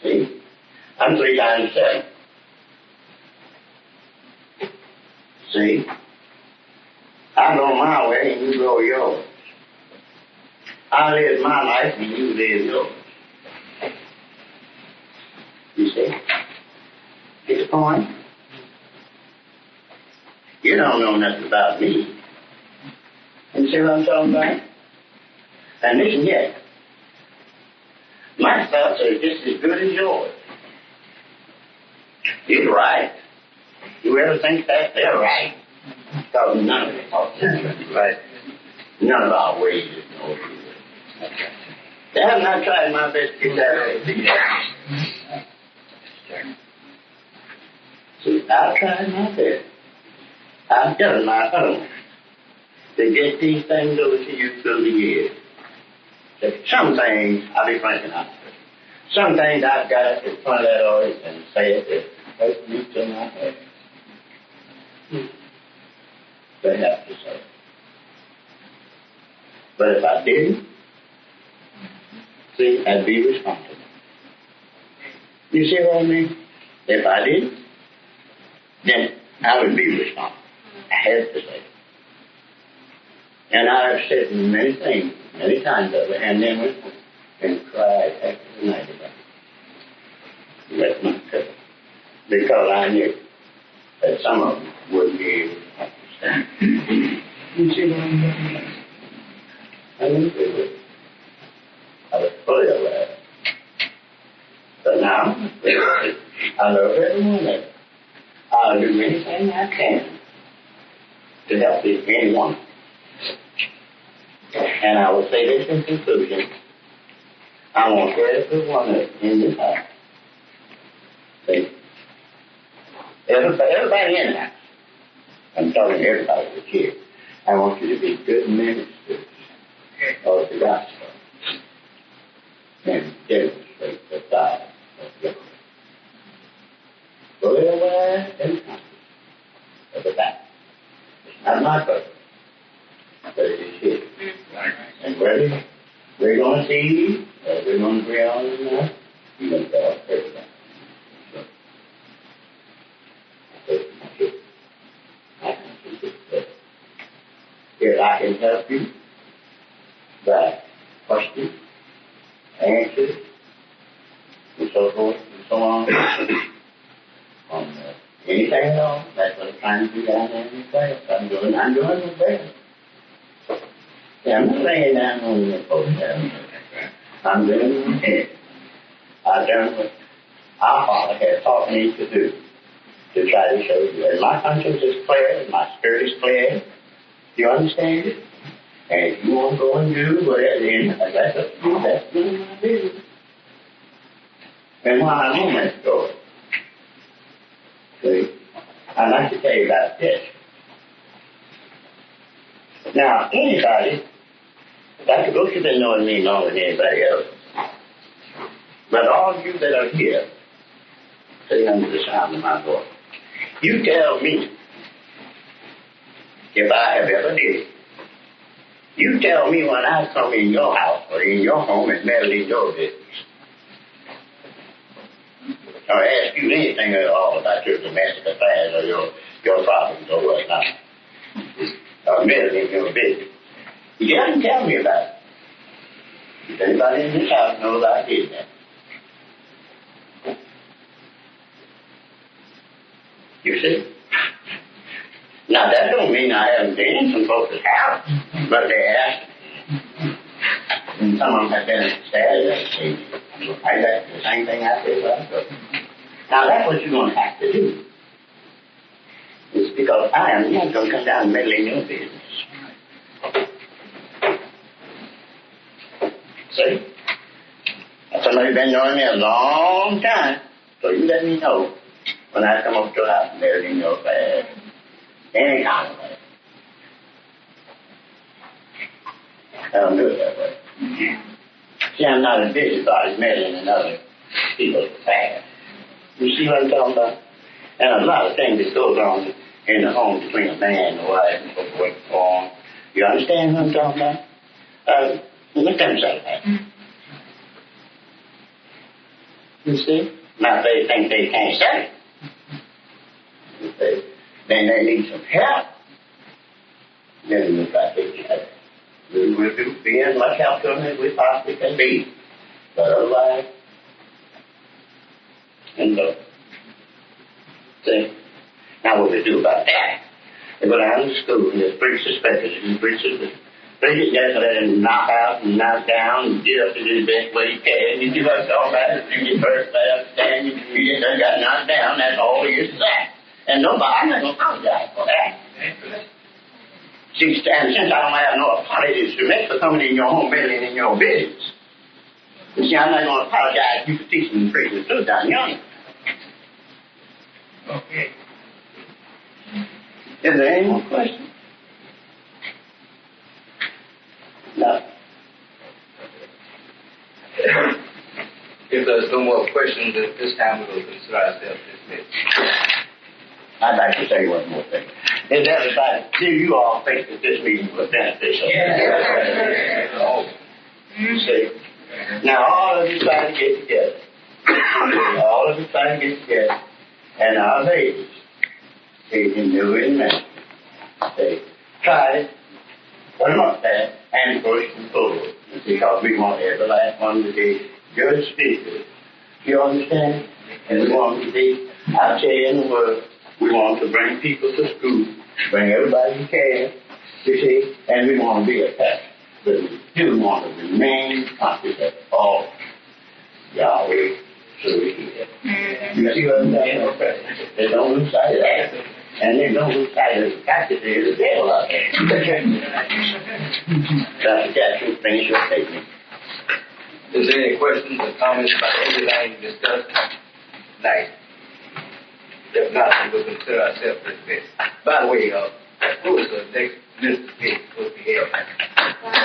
See? I'm 3 times 7. See? I go my way and you go yours. I live my life and you live yours. You see? Get the point? You don't know nothing about me. You see what I'm talking about? And listen yet. My thoughts are just as good as yours. You're right. Whoever thinks that, they're right. Because none of it right. None of our ways is no good. They have not tried my best to get that right. See, I've tried my best. I've done my own to get these things over to you through the years. But some things, I'll be frank and honest. Some things I've got up in front of that audience and say it that hurt me to my head. They have to say. But if I didn't, see, I'd be responsible. You see what I mean? If I didn't, then I would be responsible. I have to say. And I've said many things, many times of it, and then went and cried after the night about it. That's my trouble. Because I knew that some of them wouldn't be able to understand. You see what I'm saying? I didn't do it. I was fully aware. But now, I love everyone of them. I'll do anything I can to help anyone. And I will say this in conclusion. I want everyone in this house. See? Everybody in the house. I'm talking to everybody that's here. I want you to be good ministers of the gospel and demonstrate the power of Yahweh. Go everywhere and come of the back. It's not my purpose, but it is His. And whether we're going to see, or we're going to agree on it or not, He's going to tell us everything. If I can help you by questions, answers, and so forth and so on anything at all, that's what I'm trying to do down there in the class. I'm doing my best. See, I'm not laying down on the folks down there. I'm doing my best. I've done what our Father has taught me to do, to try to show you. And my conscience is clear, and my spirit is clear. Do you understand it? And if you want to go and do whatever, then that's up to you. That's none of my business. And while I'm on that story, see, I'd like to tell you about this. Now, anybody, Dr. Bush has been knowing me longer than anybody else. But all of you that are here, sitting under the sound of my voice, you tell me if I have ever did it. You tell me when I come in your house or in your home and meddle in your business, or ask you anything at all about your domestic affairs or your problems or whatnot, or meddle in your business. You haven't tell me about it. If anybody in this house knows I did that. You see? Now, that don't mean I haven't been in some folks' house, but they asked me. And some of them have been sad. I got the same thing I said about it. Now, that's what you're going to have to do. It's because I am not going to come down and meddle in your business. See? Somebody's been knowing me a long time, so you let me know when I come up to your house and meddle in your affairs. Any kind of way. I don't do it that way. See, I'm not a busybody meddling in other people's affairs. You see what I'm talking about? And a lot of things that goes on in the home between a man and a wife and so forth and so on. You understand what I'm talking about? Let them say that. You see? Now, if they think they can't say it, then they need some help. Then it looks like we will be as much help to them as we possibly can be. But otherwise, and so, see? Now what we do about that? They go down to school and there's preachers, spectators, and preachers. Preachers just let them knock out and knock down and get up to do the best way you can. You do what's all right. If you get first class, stand, you just got knocked down. That's all there is to that. And nobody, I'm not going to apologize for that. See, since I don't have no apologies to make for coming in your home, meddling in your business. You see, I'm not going to apologize to you for teaching and preaching the truth down young. Okay. Is there any more questions? No. If there's no more questions at this time, we will consider ourselves dismissed. I'd like to say one more thing. Is everybody, do you all think that this meeting was beneficial? Yes. See? Now, all of you try to get together. All of you try to get together. And our ladies, they can do it in ministry. They try it, put them up there, and push them forward. Because we want every last one to be good speakers. You understand? And we want to be out there in the world. We want to bring people to school, bring everybody we can, you see, and we want to be a pastor. But we do want to remain conscious of all Yahweh through here. You see what I'm saying? They don't lose sight of that. And they don't lose sight of the fact that there's a devil out there. Dr. Jackson, finish your statement. Is there any questions or comments about anything discussed tonight? If not, then we'll consider ourselves dismissed. By the way, who is the next minister supposed to be held?